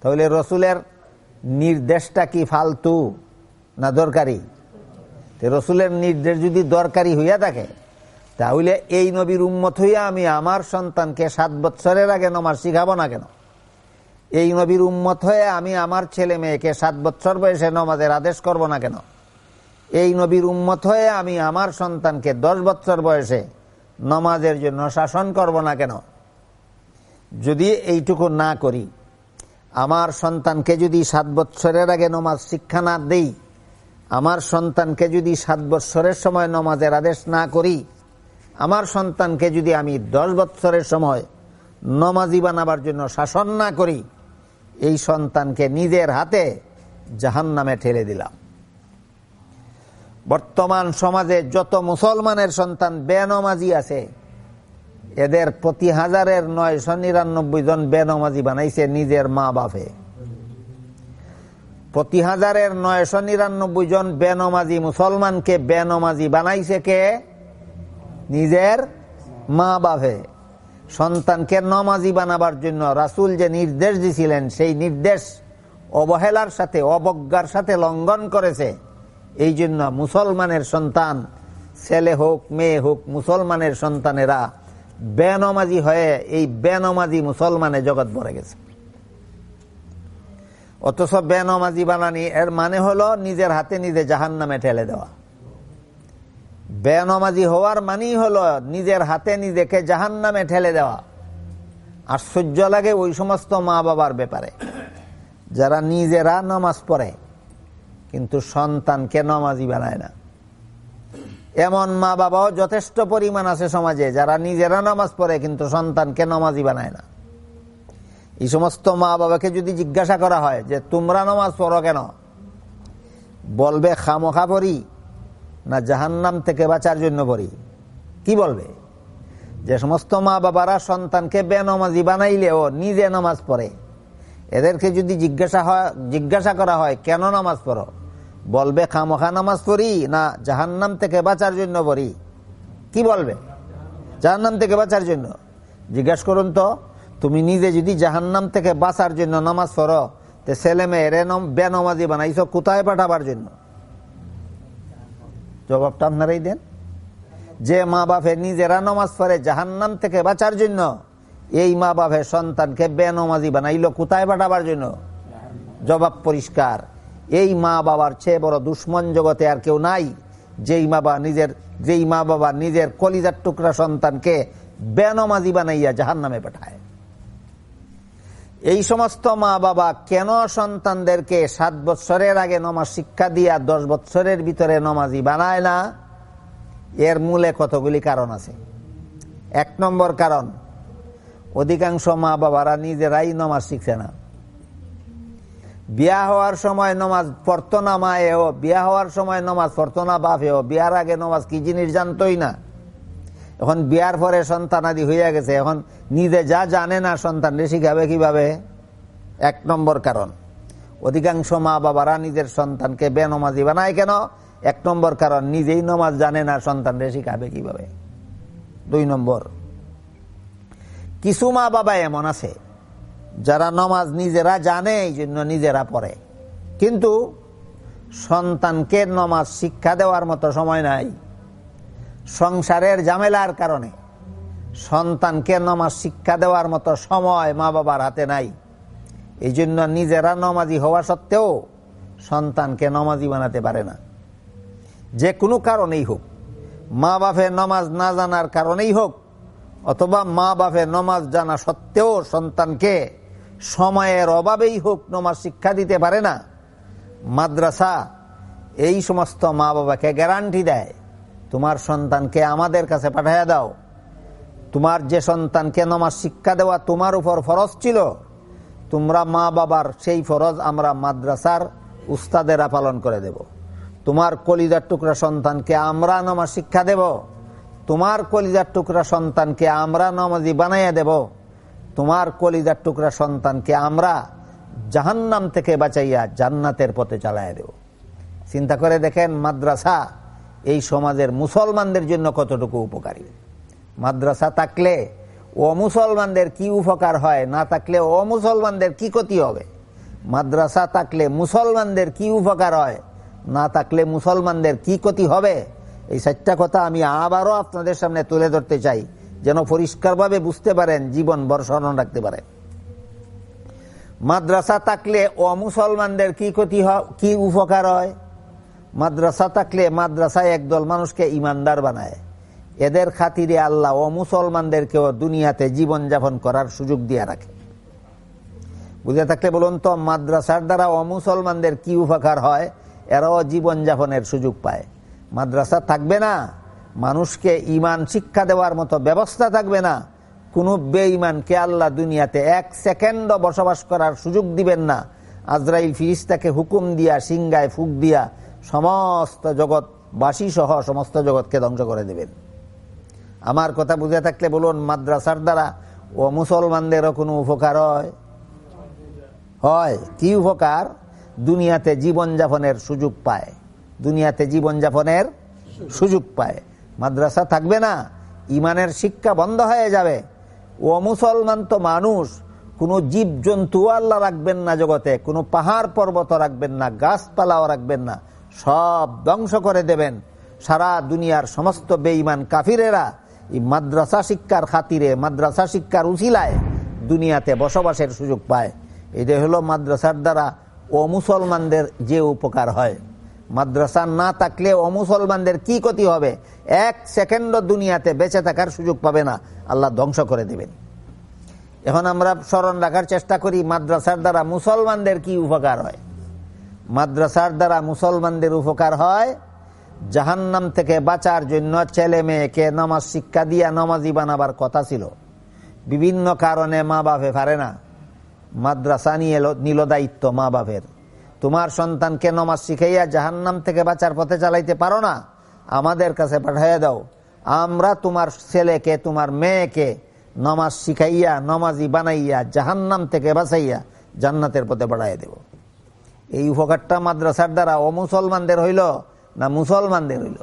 তাহলে রসুলের নির্দেশটা কি ফালতু না দরকারি? রসুলের নির্দেশ যদি দরকারি হইয়া থাকে, তাহলে এই নবীর উম্মত হইয়া আমি আমার সন্তানকে 7 বছরের আগে নামাজ শিখাবো না কেন? এই নবীর উম্মত হয়ে আমি আমার ছেলে মেয়েকে 7 বছর বয়সে নামাজের আদেশ করব না কেন? এই নবীর উম্মত হয়ে আমি আমার সন্তানকে 10 বছর বয়সে নামাজের জন্য শাসন করব না কেন? যদি এইটুকু না করি, আমার সন্তানকে যদি 7 বছরের আগে নামাজ শিক্ষা না দেই, আমার সন্তানকে যদি 7 বছরের সময় নামাজের আদেশ না করি, আমার সন্তানকে যদি আমি 10 বছরের সময় নামাজি বানাবার জন্য শাসন না করি, এই সন্তানকে নিজের হাতে জাহান্নামে ঠেলে দিলাম। বর্তমান সমাজে যত মুসলমানের সন্তান বেনমাজি আছে, এদের প্রতি 1000-এর 999 জন বেনমাজি বানাইছে নিজের মা বাপে। প্রতি 1000-এর 999 জন বেনমাজি মুসলমানকে বেনমাজি বানাইছে কে? নিজের মা বাপে। সন্তানকে নমাজি বানাবার জন্য রাসূল যে নির্দেশ দিয়েছিলেন, সেই নির্দেশ অবহেলার সাথে, অবজ্ঞার সাথে লঙ্ঘন করেছে। এই জন্য মুসলমানের সন্তান, ছেলে হোক মেয়ে হোক, মুসলমানের সন্তানেরা বেনমাজি হয়ে এই বেনমাজি মুসলমানে জগৎ ভরে গেছে। অথচ বেনমাজি বানানি এর মানে হলো নিজের হাতে নিজে জাহান্নামে ঠেলে দেওয়া। বেনমাজি হওয়ার মানেই হলো নিজের হাতে নিজেকে জাহান্নামে ঠেলে দেওয়া। আশ্চর্য লাগে ওই সমস্ত মা বাবার ব্যাপারে যারা নিজেরা নামাজ পড়ে কিন্তু সন্তানকে নামাজি বানায় না। এমন মা বাবাও যথেষ্ট পরিমাণ আছে সমাজে, যারা নিজেরা নামাজ পড়ে কিন্তু সন্তানকে নামাজি বানায় না। এই সমস্ত মা বাবাকে যদি জিজ্ঞাসা করা হয় যে তোমরা নামাজ পড়ো কেন, বলবে খামোখা পড়ি না জাহান্নাম থেকে বাঁচার জন্য পড়ি। কি বলবে? যে সমস্ত মা বাবারা সন্তানকে বেনমাজি বানাইলেও নিজে নামাজ পড়ে, এদেরকে যদি জিজ্ঞাসা করা হয় কেন নামাজ পড়ো, বলবে খামোখা নামাজ পড়ি না জাহান্নাম থেকে বাঁচার জন্য পড়ি। কি বলবে? জাহান্নাম থেকে বাঁচার জন্য। জিজ্ঞাসা করুন তো, তুমি নিজে যদি জাহান্নাম থেকে বাঁচার জন্য নামাজ পড়ো, তে ছেলে মেয়েরে বেনমাজি বানাইছো কোথায় পাঠাবার জন্য? জবাবটা আপনারাই দেন। যে মা বাপে নিজেরা নামাজ পড়ে জাহান্নাম থেকে বাঁচার জন্য, এই মা বাপের সন্তানকে বেনমাজি বানাইলো কোথায় পাঠাবার জন্য? জবাব পরিষ্কার। এই মা বাবার চেয়ে বড় দুশ্মন জগতে আর কেউ নাই, যেই মা বাবা নিজের কলিজার টুকরা সন্তানকে বেনমাজি বানাইয়া জাহান্নামে পাঠায়। এই সমস্ত মা বাবা কেন সন্তানদেরকে 7 বছরের আগে নামাজ শিক্ষা দিয়া 10 বছরের ভিতরে নামাজি বানায় না? এর মূলে কতগুলি কারণ আছে। 1 নম্বর কারণ, অধিকাংশ মা বাবারা নিজেরাই নামাজ শিখছে না। বিয়া হওয়ার সময় নামাজ পড়তো না মায়েও, বিয়া হওয়ার সময় নামাজ পড়তো না বাপেও, বিয়ার আগে নামাজ কি জিনিস জানতোই না। এখন বিয়ার পরে সন্তানাদি হইয়া গেছে, এখন নিজে যা জানে না সন্তানরে শিখাবে কিভাবে? 1 নম্বর কারণ, অধিকাংশ মা বাবারা নিজের সন্তানকে বেনমাজি বানায় কেন? 1 নম্বর কারণ, নিজেই নামাজ জানে না, সন্তানরে শিখাবে কিভাবে? 2 নম্বর, কিছু মা বাবা এমন আছে যারা নামাজ নিজেরা জানে, এই জন্য নিজেরা পড়ে, কিন্তু সন্তানকে নামাজ শিক্ষা দেওয়ার মতো সময় নাই। সংসারের ঝামেলার কারণে সন্তানকে নামাজ শিক্ষা দেওয়ার মতো সময় মা বাবার হাতে নাই। এই জন্য নিজেরা নামাজি হওয়া সত্ত্বেও সন্তানকে নামাজি বানাতে পারে না। যে কোনো কারণেই হোক, মা বাপের নামাজ না জানার কারণেই হোক, অথবা মা বাপের নামাজ জানা সত্ত্বেও সন্তানকে সময়ের অভাবেই হোক নামাজ শিক্ষা দিতে পারে না, মাদ্রাসা এই সমস্ত মা বাবাকে গ্যারান্টি দেয়, তোমার সন্তানকে আমাদের কাছে পাঠাইয়া দাও। তোমার যে সন্তানকে নামাজ শিক্ষা দেওয়া তোমার উপর ফরজ ছিল, তোমরা মা বাবার সেই ফরজ আমরা মাদ্রাসার উস্তাদেরা পালন করে দেব। তোমার কলিজার টুকরা সন্তানকে আমরা নামাজ শিক্ষা দেব, তোমার কলিজার টুকরা সন্তানকে আমরা নামাজি বানাইয়া দেব, তোমার কলিজার টুকরা সন্তানকে আমরা জাহান্নাম থেকে বাঁচাইয়া জান্নাতের পথে চালাইয়া দেব। চিন্তা করে দেখেন মাদ্রাসা এই সমাজের মুসলমানদের জন্য কতটুকু উপকারী। মাদ্রাসা থাকলে অমুসলমানদের কি উপকার হয়, না থাকলে অমুসলমানদের কি ক্ষতি হবে। মাদ্রাসা থাকলে মুসলমানদের কি উপকার হয়, না থাকলে মুসলমানদের কি ক্ষতি হবে। এই 4টা কথা আমি আবারও আপনাদের সামনে তুলে ধরতে চাই, যেন পরিষ্কারভাবে বুঝতে পারেন, জীবন ভর স্মরণ রাখতে পারেন। মাদ্রাসা থাকলে অমুসলমানদের কি ক্ষতি হয়, কি উপকার হয়। মাদ্রাসা থাকলে মাদ্রাসায় একদল মানুষকে ইমানদার বানায়। এদের খাতিরে আল্লাহ অমুসলমানদেরকেও দুনিয়াতে জীবন যাপন করার সুযোগ দিয়ে রাখে। বুঝে থাকলে বলুন তো, মাদ্রাসার দ্বারা অমুসলমানদের কি উপকার হয়, এরাও জীবন যাপনের সুযোগ পায়। মাদ্রাসা থাকবে না, মানুষকে ইমান শিক্ষা দেওয়ার মতো ব্যবস্থা থাকবে না। কোনো বেঈমানকে আল্লাহ দুনিয়াতে 1 সেকেন্ডও বসবাস করার সুযোগ দিবেন না। আজরাইল ফিরিস্তাকে হুকুম দিয়া সিংগায় ফুক দিয়া সমস্ত জগৎবাসী সহ সমস্ত জগৎকে ধ্বংস করে দেবেন। আমার কথা বুঝে থাকলে বলুন, মাদ্রাসার দ্বারা ও মুসলমানদেরও কোনো উপকার হয়? হয়। কি উপকার? দুনিয়াতে জীবনযাপনের সুযোগ পায়, দুনিয়াতে জীবনযাপনের সুযোগ পায়। মাদ্রাসা থাকবে না, ইমানের শিক্ষা বন্ধ হয়ে যাবে। ও মুসলমান তো মানুষ, কোনো জীব জন্তু আল্লাহ রাখবেন না জগতে, কোনো পাহাড় পর্বত রাখবেন না, গাছপালাও রাখবেন না, সব ধ্বংস করে দেবেন। সারা দুনিয়ার সমস্ত বেঈমান কাফিরেরা এই মাদ্রাসা শিক্ষার খাতিরে, মাদ্রাসা শিক্ষার উসিলায় দুনিয়াতে বসবাসের সুযোগ পায়। এটাই হলো মাদ্রাসার দ্বারা অমুসলমানদের যে উপকার হয়। মাদ্রাসা না থাকলে অমুসলমানদের কি ক্ষতি হবে? 1 সেকেন্ডও দুনিয়াতে বেঁচে থাকার সুযোগ পাবে না, আল্লাহ ধ্বংস করে দেবেন। এখন আমরা স্মরণ রাখার চেষ্টা করি মাদ্রাসার দ্বারা মুসলমানদের কি উপকার হয়। মাদ্রাসার দ্বারা মুসলমানদের উপকার হয়, জাহান্নাম থেকে বাঁচার জন্য ছেলে মেয়েকে নামাজ শিক্ষা দিয়া নামাজি বানাবার কথা ছিল। বিভিন্ন কারণে মা বাপে পারে না, মাদ্রাসা নিয়ে নিল দায়িত্ব মা বাপের। তোমার সন্তানকে নামাজ শিখাইয়া জাহান্নাম থেকে বাঁচার পথে চালাইতে পারো না, আমাদের কাছে পাঠাইয়া দাও, আমরা তোমার ছেলেকে তোমার মেয়েকে নামাজ শিখাইয়া নামাজি বানাইয়া জাহান্নাম থেকে বাঁচাইয়া জান্নাতের পথে পাঠাইয়া দেব। এই উপকারটা মাদ্রাসার দ্বারা অমুসলমানদের হইল না মুসলমানদের হইল?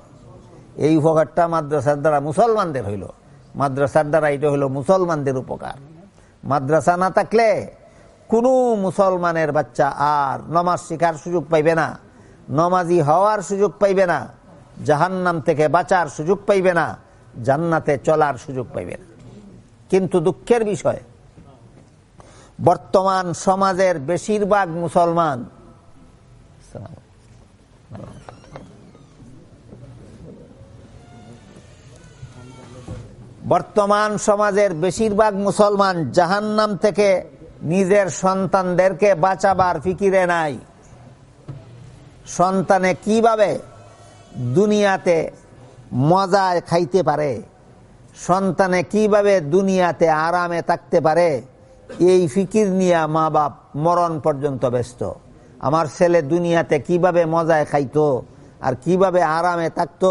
এই উপকারটা মাদ্রাসার দ্বারা মুসলমানদের হইল। মাদ্রাসার দ্বারা এটা হইল মুসলমানদের উপকার। মাদ্রাসা না থাকলে কোনো মুসলমানের বাচ্চা আর নামাজ শিখার সুযোগ পাইবে না, নামাজি হওয়ার সুযোগ পাইবে না, জাহান্নাম থেকে বাঁচার সুযোগ পাইবে না, জান্নাতে চলার সুযোগ পাইবে না। কিন্তু দুঃখের বিষয়, বর্তমান সমাজের বেশিরভাগ মুসলমান জাহান্নাম থেকে নিজের সন্তানদেরকে বাঁচাবার ফিকিরে নাই। সন্তানে কিভাবে দুনিয়াতে মজায় খাইতে পারে, সন্তানে কিভাবে দুনিয়াতে আরামে থাকতে পারে, এই ফিকির নিয়ে মা বাপ মরণ পর্যন্ত ব্যস্ত। আমার ছেলে দুনিয়াতে কিভাবে মজায় খাইতো আর কিভাবে আরামে থাকতো,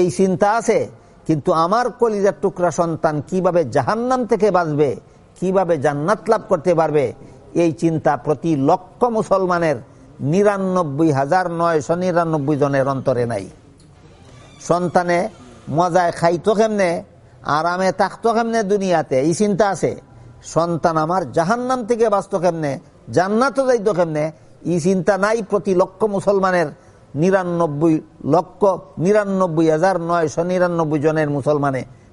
এই চিন্তা আছে। কিন্তু আমার কলিজার টুকরা সন্তান কিভাবে জাহান্নাম থেকে বাঁচবে, কিভাবে জান্নাত লাভ করতে পারবে, এই চিন্তা প্রতি লক্ষ মুসলমানের 99,999 জনের অন্তরে নাই। সন্তানে মজায় খাইতো কেমনে, আরামে থাকতো কেমনে দুনিয়াতে, এই চিন্তা আছে। সন্তান আমার জাহান্নাম থেকে বাঁচতো কেমনে, জান্নাতে যাইতো কেমনে, এই চিন্তা নাই প্রতি লক্ষ মুসলমানের 99,999 জনের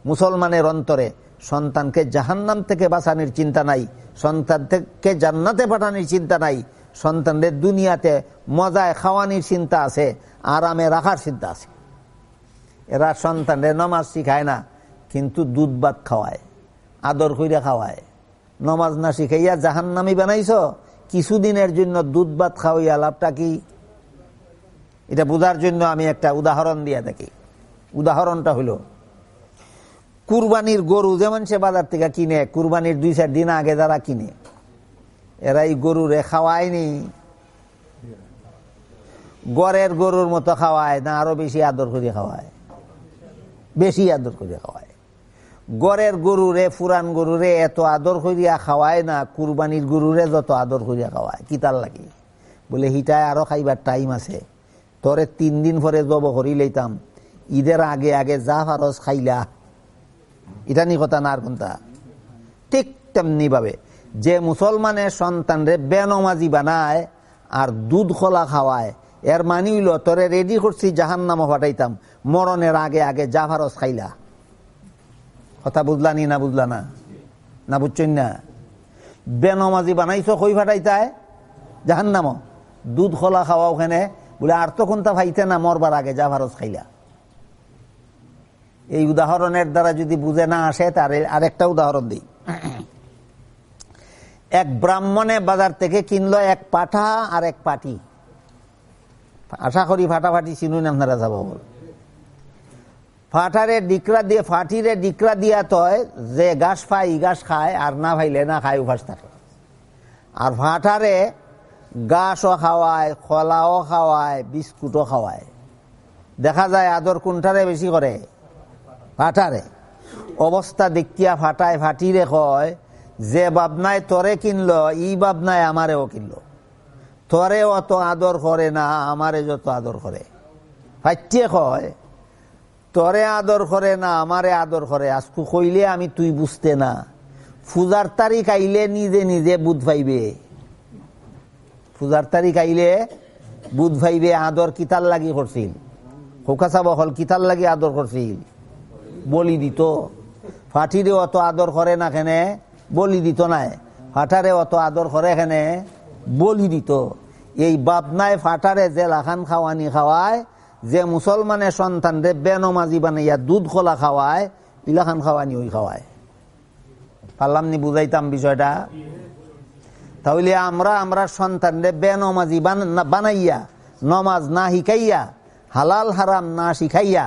মুসলমানের অন্তরে। সন্তানকে জাহান্নাম থেকে বাঁচানোর চিন্তা নাই, সন্তানকে জান্নাতে পাঠানোর চিন্তা নাই, সন্তানদের দুনিয়াতে মজায় খাওয়ানোর চিন্তা আছে, আরামে রাখার চিন্তা আছে। এরা সন্তানদের নামাজ শিখায় না, কিন্তু দুধ ভাত খাওয়ায়, আদর কইরা খাওয়ায়। নামাজ না শিখাইয়া জাহান্নামী বানাইছ, কিছুদিনের জন্য দুধ ভাত খাওয়াইয়া লাভটা কি? এটা বোঝার জন্য আমি একটা উদাহরণ দিয়ে থাকি। উদাহরণটা হলো, কুরবানির গরু যেমন সে বাজার থেকে কিনে, কুরবানির 2-4 দিন আগে যারা কিনে, এরা এই গরুরে খাওয়ায়নি, গড়ের গরুর মতো খাওয়ায় না, আরো বেশি আদর করে খাওয়ায়, বেশি আদর করে খাওয়ায়। গড়ের গরুরে পুরান গরুরে এত আদর করিয়া খাওয়ায় না কুরবানির গরুরে যত আদর করিয়া খাওয়ায়। কি তার লাগে? বলে হিটায় আরো খাইবার টাইম আছে, তোরে 3 দিন পরে জব করি লইতাম, ঈদের আগে আগে যা ফারস খাইলা। এটা নি কথা না আর কোনটা? ঠিক তেমনি ভাবে যে মুসলমানের সন্তানরে বেনমাজি বানায় আর দুধ খোলা খাওয়ায়, এর মানি হইল তোরে রেডি করছি জাহান্নামে পাঠাইতাম, মরণের আগে আগে যা ফারস খাইলা। কথা বুঝলানি না বুঝলা না? না বুঝছেন না? বেনমাজি বানাইছ কই ফাটাইতায়? জাহান্নাম। দুধ খোলা খাওয়া ওখানে বলে আর তো কোনটা ভাইতে না, মরবার আগে যা ফারস খাইলা। এই উদাহরণের দ্বারা যদি বুঝে না আসে তার আরেকটা উদাহরণ দিই। এক ব্রাহ্মণে বাজার থেকে কিনলো এক পাঠা আর এক পাটি। আশা করি ফাটাফাটি চিনুন আপনারা যাব। ফাটারে ডিকরা দিয়ে ফাটিরে ডিকরা দিয়া তয় যে ঘাস পায় ঘাস খায়, আর না ভাইলে না খায় উপাস থাকে। আর ফাটারে ঘাসও খাওয়ায়, খোলাও খাওয়ায়, বিস্কুটও খাওয়ায়। দেখা যায় আদর কোনটারে বেশি করে? ফাটারে। অবস্থা দেখিয়া ফাটায় ফাটিরে কয়, যে বাবনায় তরে কিনলো ই বাবনায় আমারেও কিনলো, তরে অত আদর করে না, আমারে যত আদর করে। ফাটিয়ে কয়, তরে আদর করে না আমারে আদর করে, আজকু কইলে আমি তুই বুঝতে না, পূজার তারিখ আইলে নিজে নিজে বুধ পাইবে। পূজার তারিখ আইলে বুধ পাইবে। আদর কিতার লাগি করছিল? হোকাসা বহল কিতার লাগি আদর করছিল? বলি দিত। ফাটিরে অত আদর করে না কেনে? বলি দিত নাই। ফাটারে অত আদর করে এখানে? বলি দিত। এই বাপনায় ফাটারে যে লাখান খাওয়ানি খাওয়ায়, যে মুসলমানের সন্তানরে বেনমাজি বানাইয়া দুধ খোলা খাওয়ায়, ইলাখান খাওয়ানি ওই খাওয়ায়। পারলাম নি বুঝাইতাম বিষয়টা? তাহলে আমরা সন্তানরে বেনমাজি বানাইয়া, নমাজ না শিখাইয়া, হালাল হারাম না শিখাইয়া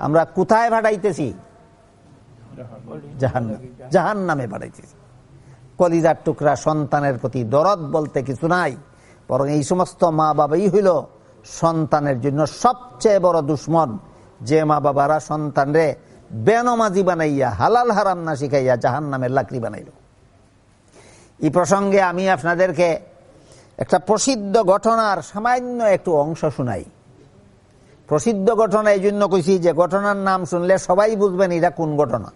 আমরা কোথায় পাঠাইতেছি? জাহান্নামে পাঠাইতেছি। কলিজার টুকরা সন্তানের প্রতি দরদ বলতে কিছু নাই, বরং এই সমস্ত মা বাবাই হইল সন্তানের জন্য সবচেয়ে বড় দুশ্মন। যে মা বাবারা সন্তানরে বেনমাজি বানাইয়া, হালাল হারাম না শিখাইয়া জাহান্নামের লাকড়ি বানাইল। এই প্রসঙ্গে আমি আপনাদেরকে একটা প্রসিদ্ধ ঘটনার সামান্য একটু অংশ শুনাই। প্রসিদ্ধ ঘটনা এই জন্য কইছি যে ঘটনার নাম শুনলে সবাই বুঝবেন এটা কোন ঘটনা।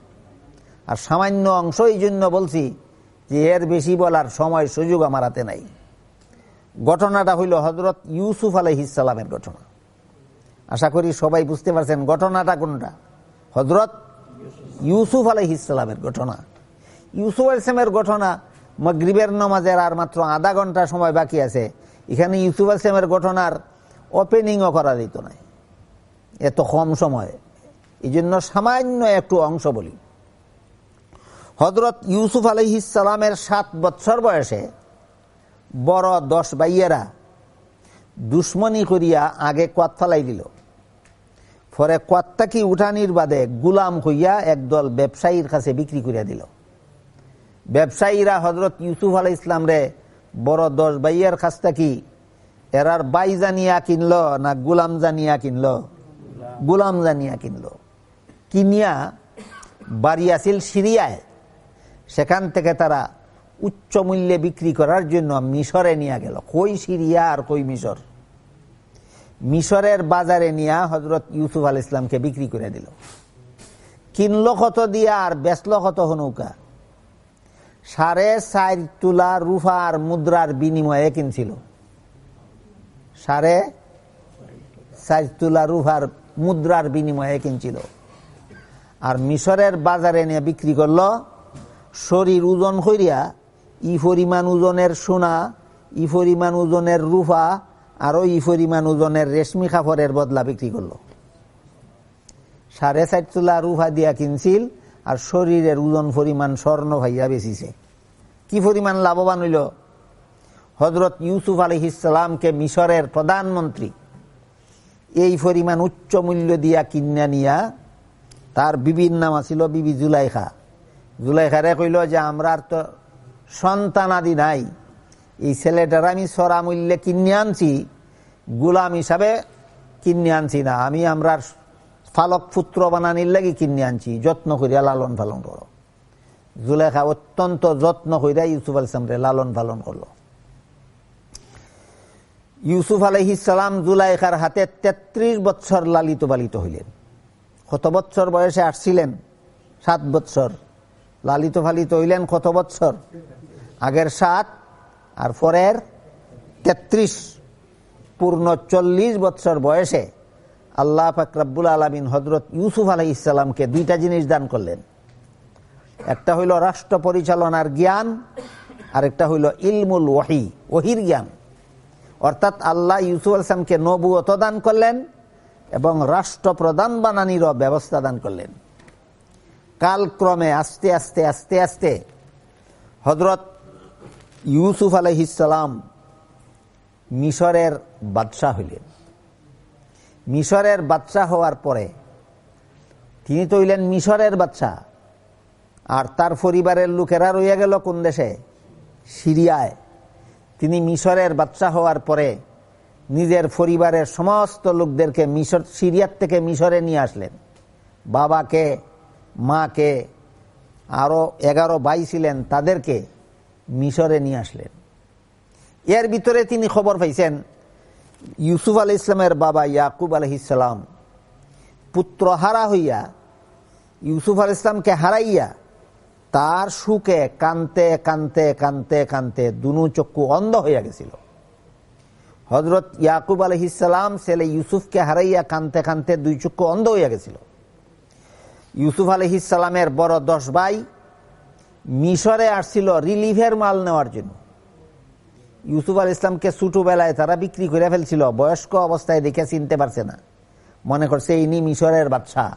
আর সামান্য অংশ এই জন্য বলছি যে এর বেশি বলার সময় সুযোগ আমার হাতে নাই। ঘটনাটা হইল হযরত ইউসুফ আলাইহিস সালামের ঘটনা। আশা করি সবাই বুঝতে পারছেন ঘটনাটা কোনটা। হযরত ইউসুফ আলাইহিস সালামের ঘটনা। ইউসুফ আলাইহিস সালামের ঘটনা মাগরিবের নামাজের আর মাত্র আধা ঘন্টা সময় বাকি আছে। এখানে ইউসুফ আলাইহিস সালামের ঘটনার ওপেনিংও করা যেত না, এত কম সময়। এই জন্য সামান্য একটু অংশ বলি। হযরত ইউসুফ আলাইহিস সালামের 7 বৎসর বয়সে বড় 10 ভাইয়েরা দুশ্মনী করিয়া আগে কোয়াত ফালাই দিল। পরে কোয়াত্তাকি উঠানির বাদে গুলাম হইয়া একদল ব্যবসায়ীর কাছে বিক্রি করিয়া দিল। ব্যবসায়ীরা হযরত ইউসুফ আলাইহিস সালামরে বড় 10 ভাইয়ের কাছ থেকে এরার বাই জানিয়া কিনল না গুলাম জানিয়া কিনল? গুলাম জানিয়া কিনল। কিনিয়া বাড়ি আসিল সিরিয়ায়। সেখান থেকে তারা উচ্চ মূল্যে বিক্রি করার জন্য মিশরে নিয়ে গেল। কই সিরিয়া আর কই মিশর। মিশরের বাজারে নিয়ে হযরত ইউসুফ আলাইহিস সালামকে বিক্রি করে দিল। কিনলো কত দিয়া আর বেচলো কত নৌকা? 4.5 তোলা রূপা আর মুদ্রার বিনিময়ে কিনছিল। 4.5 তোলা রূপার মুদ্রার বিনিময়ে কিনছিল। আর মিশরের বাজারে নিয়ে বিক্রি করলো। শরীর ওজন করিয়া ই পরিমাণ ওজনের সোনা, ই পরিমাণ ওজনের রূপা আরো ই পরিমাণ ওজনের রেশমি কাপড়ের বদলা বিক্রি করলো। 4.5 তোলা রূপা দিয়া কিনছিল আর শরীরের ওজন পরিমাণ স্বর্ণ ভাইয়া বেচিছে। কি পরিমাণ লাভবান হইল? হযরত ইউসুফ আলাইহিস সালামকে মিশরের প্রধানমন্ত্রী এই পরিমাণ উচ্চ মূল্য দিয়া কিনা নিয়া, তার বিবির নাম ছিল বিবি জুলাইখা। জুলাইখারে কইল যে আমরা তো সন্তান আদি নাই, এই ছেলেটার আমি সরা মূল্যে কিনে আনছি, গোলাম হিসাবে কিনে আনছি না, আমি আমরা ফালক পুত্র বানানির লাগি কিনে আনছি, যত্ন করিয়া লালন পালন করো। জুলেখা অত্যন্ত যত্ন করিয়া ইউসুফ আলাইহিস সালামকে লালন পালন করলো। ইউসুফ আলাইহিস সালাম জুলাইখার হাতে 33 বছর লালিত পালিত হইলেন। কত বছর বয়সে আসছিলেন? 7 বছর। লালিত পালিত হইলেন কত বছর? আগের 7 আর পরের 33, পূর্ণ 40 বছর বয়সে আল্লাহ পাক রব্বুল আলামিন হযরত ইউসুফ আলাইহিস সালামকে দুইটা জিনিস দান করলেন। একটা হইল রাষ্ট্র পরিচালনার জ্ঞান, আর একটা হইল ইলমুল ওয়াহি, ওহির জ্ঞান। অর্থাৎ আল্লাহ ইউসুফ আলাইহিস সালামকে নবুয়ত দান করলেন এবং রাষ্ট্রপ্রধান বানানিরও ব্যবস্থা দান করলেন। কালক্রমে আস্তে আস্তে আস্তে আস্তে হযরত ইউসুফ আলাইহিস সালাম মিশরের বাদশাহ হইলেন। মিশরের বাদশাহ হওয়ার পরে তিনি তো হইলেন মিশরের বাদশাহ, আর তার পরিবারের লোকেরা রইয়া গেল কোন দেশে? সিরিয়ায়। তিনি মিশরের বাদশাহ হওয়ার পরে নিজের পরিবারের সমস্ত লোকদেরকে সিরিয়ার থেকে মিশরে নিয়ে আসলেন। বাবাকে, মাকে, আরো 11 ভাই ছিলেন, তাদেরকে মিশরে নিয়ে আসলেন। এর ভিতরে তিনি খবর পাইছেন ইউসুফ আলাইহিস সালামের বাবা ইয়াকুব আলাইহিস সালাম পুত্র হারা হইয়া, ইউসুফ আলাইহিস সালামকে হারাইয়া তার সুখে কানতে কানতে কানতে কানতে দুনু চক্ষু অন্ধ হইয়া গেছিল। হযরত ইয়াকুব আলাইহিস সালাম ছেলে ইউসুফকে হারাইয়া কানতে কানতে দুই চক্ষু অন্ধ হইয়া গেছিল। ইউসুফ আলাইহিস সালামের বড় 10 ভাই মিশরে আসছিল রিলিফের মাল নেওয়ার জন্য। ইউসুফ আলাইহিস সালামকে ছোটবেলায় তারা বিক্রি করে ফেলছিল, বয়স্ক অবস্থায় দেখে চিনতে পারছে না, মনে করছে ইনি মিশরের বাদশাহ,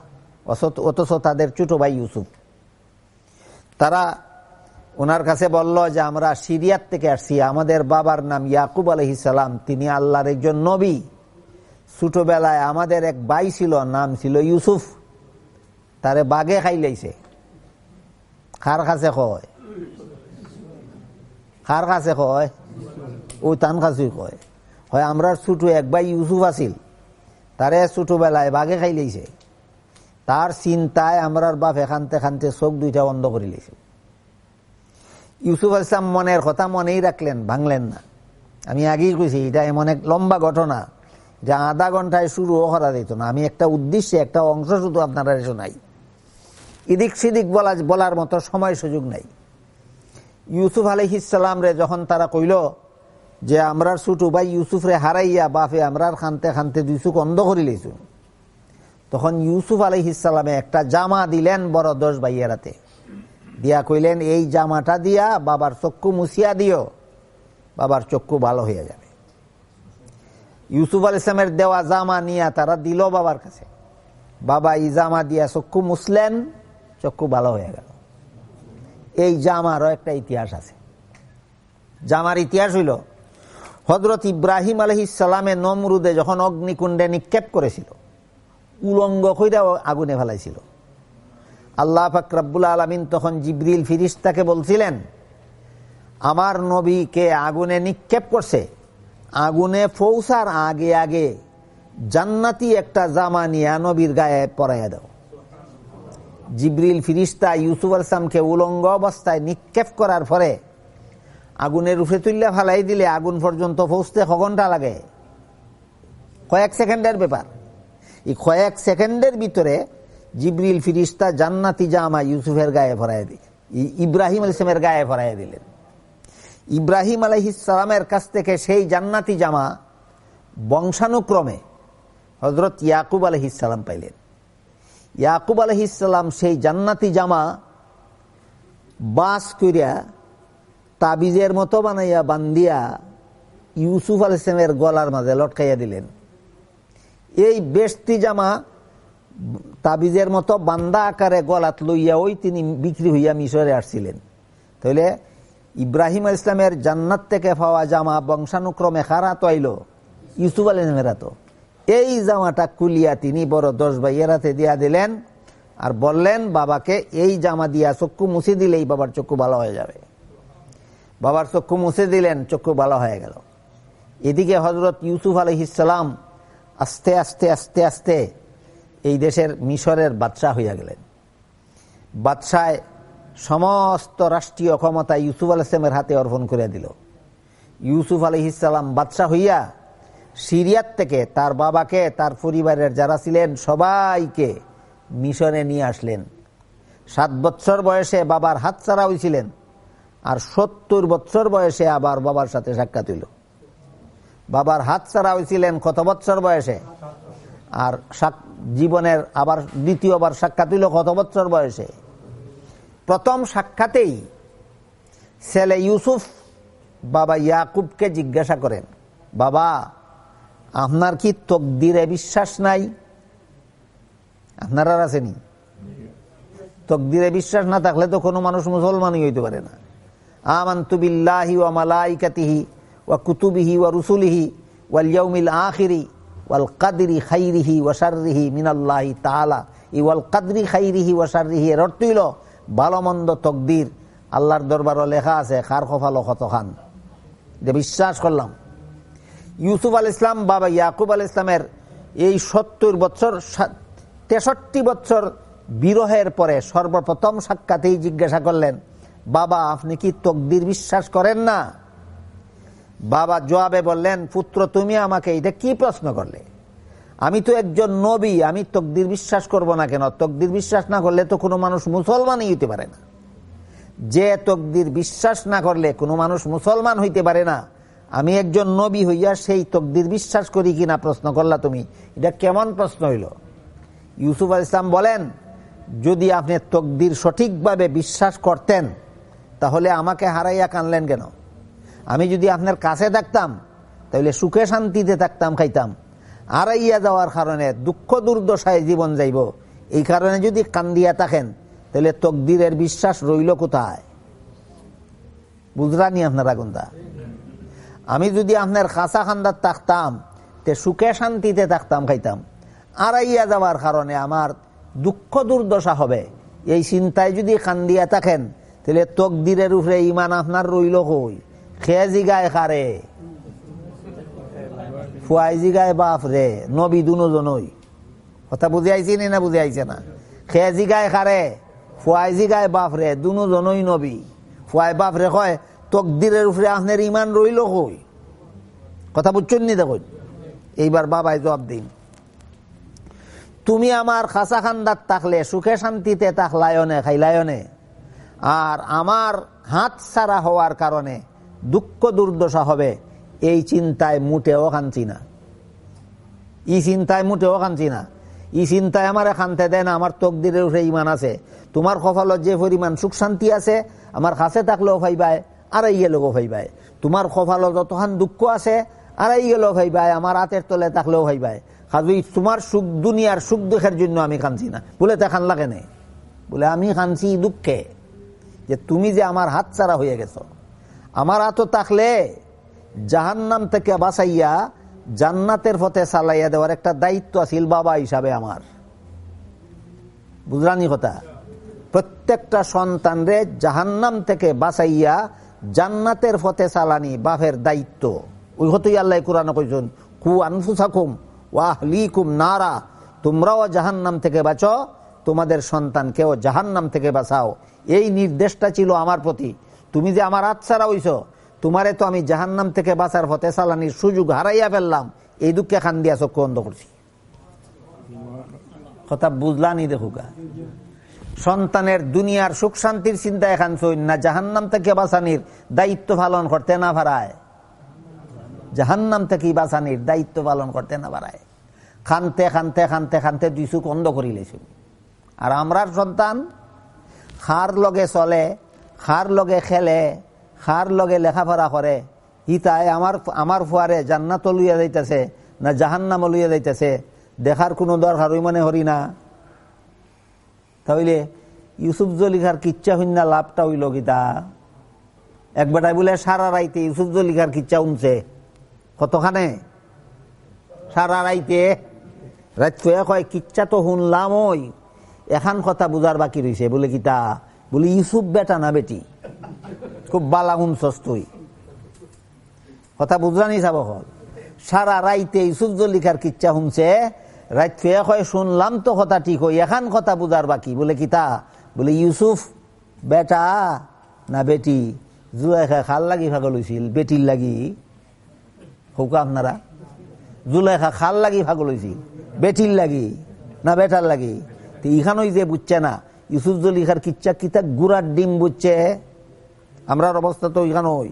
অথচ তাদের ছোট ভাই ইউসুফ। তারা ওনার কাছে বলল যে আমরা সিরিয়ার থেকে আসছি, আমাদের বাবার নাম ইয়াকুব আলাইহিস সালাম, তিনি আল্লাহর একজন নবী। ছোটবেলায় আমাদের এক ভাই ছিল, নাম ছিল ইউসুফ, তারে বাঘে খাইলাইছে। কার কাছে কয়? কার কাছে কয়? ওই তান কাছে কয়, হয় আমরা ছোট এক ভাই ইউসুফ আছিল, তারে ছোটবেলায় বাঘে খাইলাইছে। তার চিন্তায় আমরার বাপে খানতে খানতে চোখ দুইটা বন্ধ করে লিয়েছে। ইউসুফ আলাইহিস সালাম মনের কথা মনেই রাখলেন, ভাঙলেন না। আমি আগেই কইছি এটা এমন এক লম্বা ঘটনা যা আধা ঘন্টায় শুরুও করা যেত না। আমি একটা উদ্দেশ্যে একটা অংশ শুধু আপনারা শোনাই, এদিক সেদিক বলার মতো সময় সুযোগ নাই। ইউসুফ আলাইহিস সালাম রে যখন তারা কইল যে আমরার ছোট ভাই ইউসুফ রে হারাইয়া বাপে আমরার খানতে খানতে দুই চোখ অন্ধ করে লিয়েছুন, তখন ইউসুফ আলাইহিস সালামে একটা জামা দিলেন বড় 10 ভাইয়ের হাতে, দিয়া কইলেন এই জামাটা দিয়া বাবার চক্ষু মুছিয়া দিও, বাবার চক্ষু ভালো হয়ে যাবে। ইউসুফ আলাইহিস সালামের দেওয়া জামা নিয়ে তারা দিল বাবার কাছে। বাবা এই জামা দিয়া চক্ষু মুছলেন, চক্ষু ভালো হয়ে গেল। এই জামারও একটা ইতিহাস আছে। জামার ইতিহাস হইল হযরত ইব্রাহিম আলাইহিস সালামে নমরুদে যখন অগ্নিকুণ্ডে নিক্ষেপ করেছিল, উলঙ্গ কইরা আগুনে ফেলাইছিল। আল্লাহ পাক রব্বুল আলামিন তখন জিবরিল ফেরেশতাকে বলছিলেন, আমার নবীকে আগুনে নিক্ষেপ করছে, আগুনে পৌঁছার আগে আগে জান্নাতি একটা জামা নিয়ে নবীর গায়ে পরাইয়া দাও। জিবরিল ফেরেশতা ইউসুফ আলাইহিস সালামকে উলঙ্গ অবস্থায় নিক্ষেপ করার পরে আগুনের উপরে তুললে ফেলাই দিলে আগুন পর্যন্ত পৌঁছতে ক ঘন্টা লাগে? কয়েক সেকেন্ডের ব্যাপার। এই কয়েক সেকেন্ডের ভিতরে জিবরিল ফেরেশতা জান্নাতি জামা ইউসুফের গায়ে পরাইয়া দিলেন, ইব্রাহিম আলাইহিস সালামের গায়ে পরাইয়া দিলেন। ইব্রাহিম আলাইহিস সালামের কাছ থেকে সেই জান্নাতি জামা বংশানুক্রমে হযরত ইয়াকুব আলাইহিস সালাম পাইলেন। ইয়াকুব আলাইহিস সালাম সেই জান্নাতি জামা বাস করিয়া তাবিজের মতো বানাইয়া বান্দিয়া ইউসুফ আলাইহিস সালামের গলার মাঝে লটকাইয়া দিলেন। এই বেশতি জামা তাবিজের মতো বান্দা আকারে গলাত লইয়া ওই তিনি বিক্রি হইয়া মিশরে আসছিলেন। তাহলে ইব্রাহিম আলাইহিস সালামের জান্নাত থেকে পাওয়া জামা বংশানুক্রমে কারা তো আইল? ইউসুফ আলাইহিস সালামের তো। এই জামাটা কুলিয়া তিনি বড় 10 ভাইয়ের হাতে দিয়া দিলেন আর বললেন, বাবাকে এই জামা দিয়া চক্ষু মুছে দিলেই বাবার চক্ষু ভালো হয়ে যাবে। বাবার চক্ষু মুছে দিলেন, চক্ষু ভালো হয়ে গেল। এদিকে হযরত ইউসুফ আলাইহিস সালাম আস্তে আস্তে আস্তে আস্তে এই দেশের মিশরের বাদশাহ হইয়া গেলেন। বাদশায় সমস্ত রাষ্ট্রীয় ক্ষমতা ইউসুফ আলাইহিস সালামের হাতে অর্পণ করে দিল। ইউসুফ আলাইহিস সালাম বাদশাহ হইয়া সিরিয়ার থেকে তার বাবাকে, তার পরিবারের যারা ছিলেন সবাইকে মিশরে নিয়ে আসলেন। 7 বছর বয়সে বাবার হাতছাড়া হয়েছিলেন, আর 70 বছর বয়সে আবার বাবার সাথে সাক্ষাৎ হইল। বাবার হাতছাড়া হয়েছিলেন কত বছর বয়সে? আর জীবনের আবার দ্বিতীয়বার সাক্ষাৎ হইল কত বছর বয়সে? প্রথম সাক্ষাতেই ছেলে ইউসুফ বাবা ইয়াকুবকে জিজ্ঞাসা করেন, বাবা আপনার কি তকদিরে বিশ্বাস নাই? আপনার আর আসেনি? তকদিরে বিশ্বাস না থাকলে তো কোনো মানুষ মুসলমানই হইতে পারে না। আমানতু বিল্লাহি ওয়া মালাইকাতিহি ওয়া কুতুবিহি ওয়া রুসুলিহি ওয়াল ইয়াউমিল আখিরি ওয়াল কদরি খাইরিহি ওয়া শাররিহি মিনাল্লাহি তাআলা। এই ওয়াল কদরি খাইরিহি ওয়া শাররিহি এর অর্থ হইল ভালো মন্দ তকদির আল্লাহর দরবারে লেখা আছে, খার কপালে কত খান, যে বিশ্বাস করলাম। ইউসুফ আলাইহিস সালাম বাবা ইয়াকুব আলাইহিস সালামের এই 70 বছর 63 বছর বিরহের পরে সর্বপ্রথম সাক্ষাতেই জিজ্ঞাসা করলেন, বাবা আপনি কি তকদির বিশ্বাস করেন না? বাবা জবাবে বললেন, পুত্র তুমি আমাকে এটা কি প্রশ্ন করলে? আমি তো একজন নবী, আমি তকদির বিশ্বাস করব না কেন? তকদির বিশ্বাস না করলে তো কোনো মানুষ মুসলমানই হইতে পারে না। যে তকদির বিশ্বাস না করলে কোনো মানুষ মুসলমান হইতে পারে না, আমি একজন নবী হইয়া সেই তকদির বিশ্বাস করি কিনা প্রশ্ন করলা তুমি, এটা কেমন প্রশ্ন হইল? ইউসুফ আলাইহিস সালাম বলেন, যদি আপনি তকদির সঠিকভাবে বিশ্বাস করতেন তাহলে আমাকে হারাইয়া কানলেন কেন? আমি যদি আপনার কাছে থাকতাম তাহলে সুখে শান্তিতে থাকতাম, খাইতাম। হারাইয়া যাওয়ার কারণে দুঃখ দুর্দশায় জীবন যাইব, এই কারণে যদি কান্দিয়া থাকেন তাহলে তকদিরের বিশ্বাস রইল কোথায়? বুঝলানি আপনারা কোনটা? আমি যদি আপনার খাসা খান্দার থাকতাম তে সুখে শান্তিতে থাকতাম, খাইতাম। হারাইয়া যাওয়ার কারণে আমার দুঃখ দুর্দশা হবে, এই চিন্তায় যদি কান্দিয়া থাকেন তাহলে তকদিরের উপরে ইমান আপনার রইল কই? খেয়ে জিগায় খারে, ফুয়াই জিগায় বাপ রে, নবী দুজনই। কথা বুঝে আইছি না বুঝে আইছে না? খেয়ে জিগায় খারে, ফুয়াই জিগায় বাপ রে, দুজনই নবী। ফুয়াই বাপ রে কয় তকদিরের উপরে আপনার ইমান রইল কই? কথা বুঝছেন নি? দেখুন এইবার বাবাই জবাব দিন, তুমি আমার খাসা খান্দার থাকলে সুখে শান্তিতে থাকলায়নে, খাইলায়নে, আর আমার হাত ছাড়া হওয়ার কারণে দুঃখ দুর্দশা হবে, এই চিন্তায় মুটেও কাঁদছি না। এই চিন্তায় মুটেও কাঁদছি না। এই চিন্তায় আমার কানতে দেয় না। আমার তকদিরের উপরে ইমান আছে। তোমার কপালত যে পরিমাণ সুখ শান্তি আছে আমার কাছে থাকলেও ভাইবাই, আর এই গেলেও ভাইবাই। তোমার কপালত যতখান দুঃখ আছে আর এই গেলেও ভাইবাই, আমার হাতের তলে থাকলেও ভাইবাই। খালি তোমার সুখ, দুনিয়ার সুখ দুঃখের জন্য আমি কাঁদছি না। বলে তা কান লাগে নেই? বলে আমি কাঁদছি দুঃখে যে তুমি যে আমার হাত ছাড়া হয়ে গেছো। আমার হাতও থাকলে জাহান্নাম থেকে বাঁচাইয়া জান্নাতের পথে চালাইয়া দেওয়ার একটা দায়িত্ব আছিল বাবা হিসাবে আমার। বুঝলানি কথা? প্রত্যেকটা সন্তানরে জাহান্নাম থেকে বাঁচাইয়া জান্নাতের পথে চালানি বাপের দায়িত্ব। ওই হতই আল্লাহ কুরআনে কইছেন, কু আনফুসাকুম ওয়া আহলিকুম নারা, তোমরাও জাহান্নাম থেকে বাঁচো, তোমাদের সন্তানকেও জাহান্নাম থেকে বাঁচাও। এই নির্দেশটা ছিল আমার প্রতি। তুমি যে আমার হাত ছাড়া হইছো, তোমারে তো আমি জাহান্নাম থেকে বাঁচার পথে চালানির সুযোগ হারাইয়া ফেললাম, এই দুঃখে খান দিয়া চক্ষু বন্ধ করছি। কথা বুঝলানি? দেখুকা, সন্তানের দুনিয়ার সুখ শান্তির চিন্তা এখান না জাহান্নাম থেকে বাঁচানির দায়িত্ব পালন করতে না পারায়, জাহান্নাম থেকে বাঁচানির দায়িত্ব পালন করতে না পারায় খানতে খানতে খানতে খানতে দুই চোখ অন্ধ করিলেছি। আর আমরার সন্তান খার লগে চলে, খার লগে খেলে, খার লগে লেখাপড়া করে, ইতায় আমার ফুয়ারে জান্নাত লইয়া যাইতেছে না জাহান্নাম লইয়া যাইতেছে দেখার কোনো দরকার ওই মনে হরি না। তাহলে ইউসুফ জলিখার কিচ্ছা হইনা লাভটা হইল গীতা। একবারটাই বলে সারা রাইতে ইউসুফ জলিখার কিচ্ছা উনছে কতখানে? সারা রাইতে রাত কয় কিচ্ছা তো শুনলাম, ওই এখন কথা বুঝার বাকি রয়েছে। বলে গীতা বলে ইউসুফ বেটা না বেটি? খুব বালা শুনছস তুই। কথা বুঝলানি? সাব হল সারা রাইতে ইউসুফ জলিখার কিচ্ছা শুনছে, রাত ফেয়া কয় শুনলাম তো কথা ঠিক হই, এখন কথা বুঝার বাকি। বলে কি তা? বলে ইউসুফ বেটা না বেটি? জুলাইখা খাল লাগি ভাগল হয়েছিল বেটির লাগি? হোক আপনারা, জুলাইখা খাল লাগি ভাগল হয়েছিল বেটির লাগি না বেটার লাগি? তো ইখানই যে বুঝছে না ইউসুফ জলিখার কিচ্ছা কিতা গুড়ার ডিম বুঝছে। আমরার অবস্থা তো ইখানই,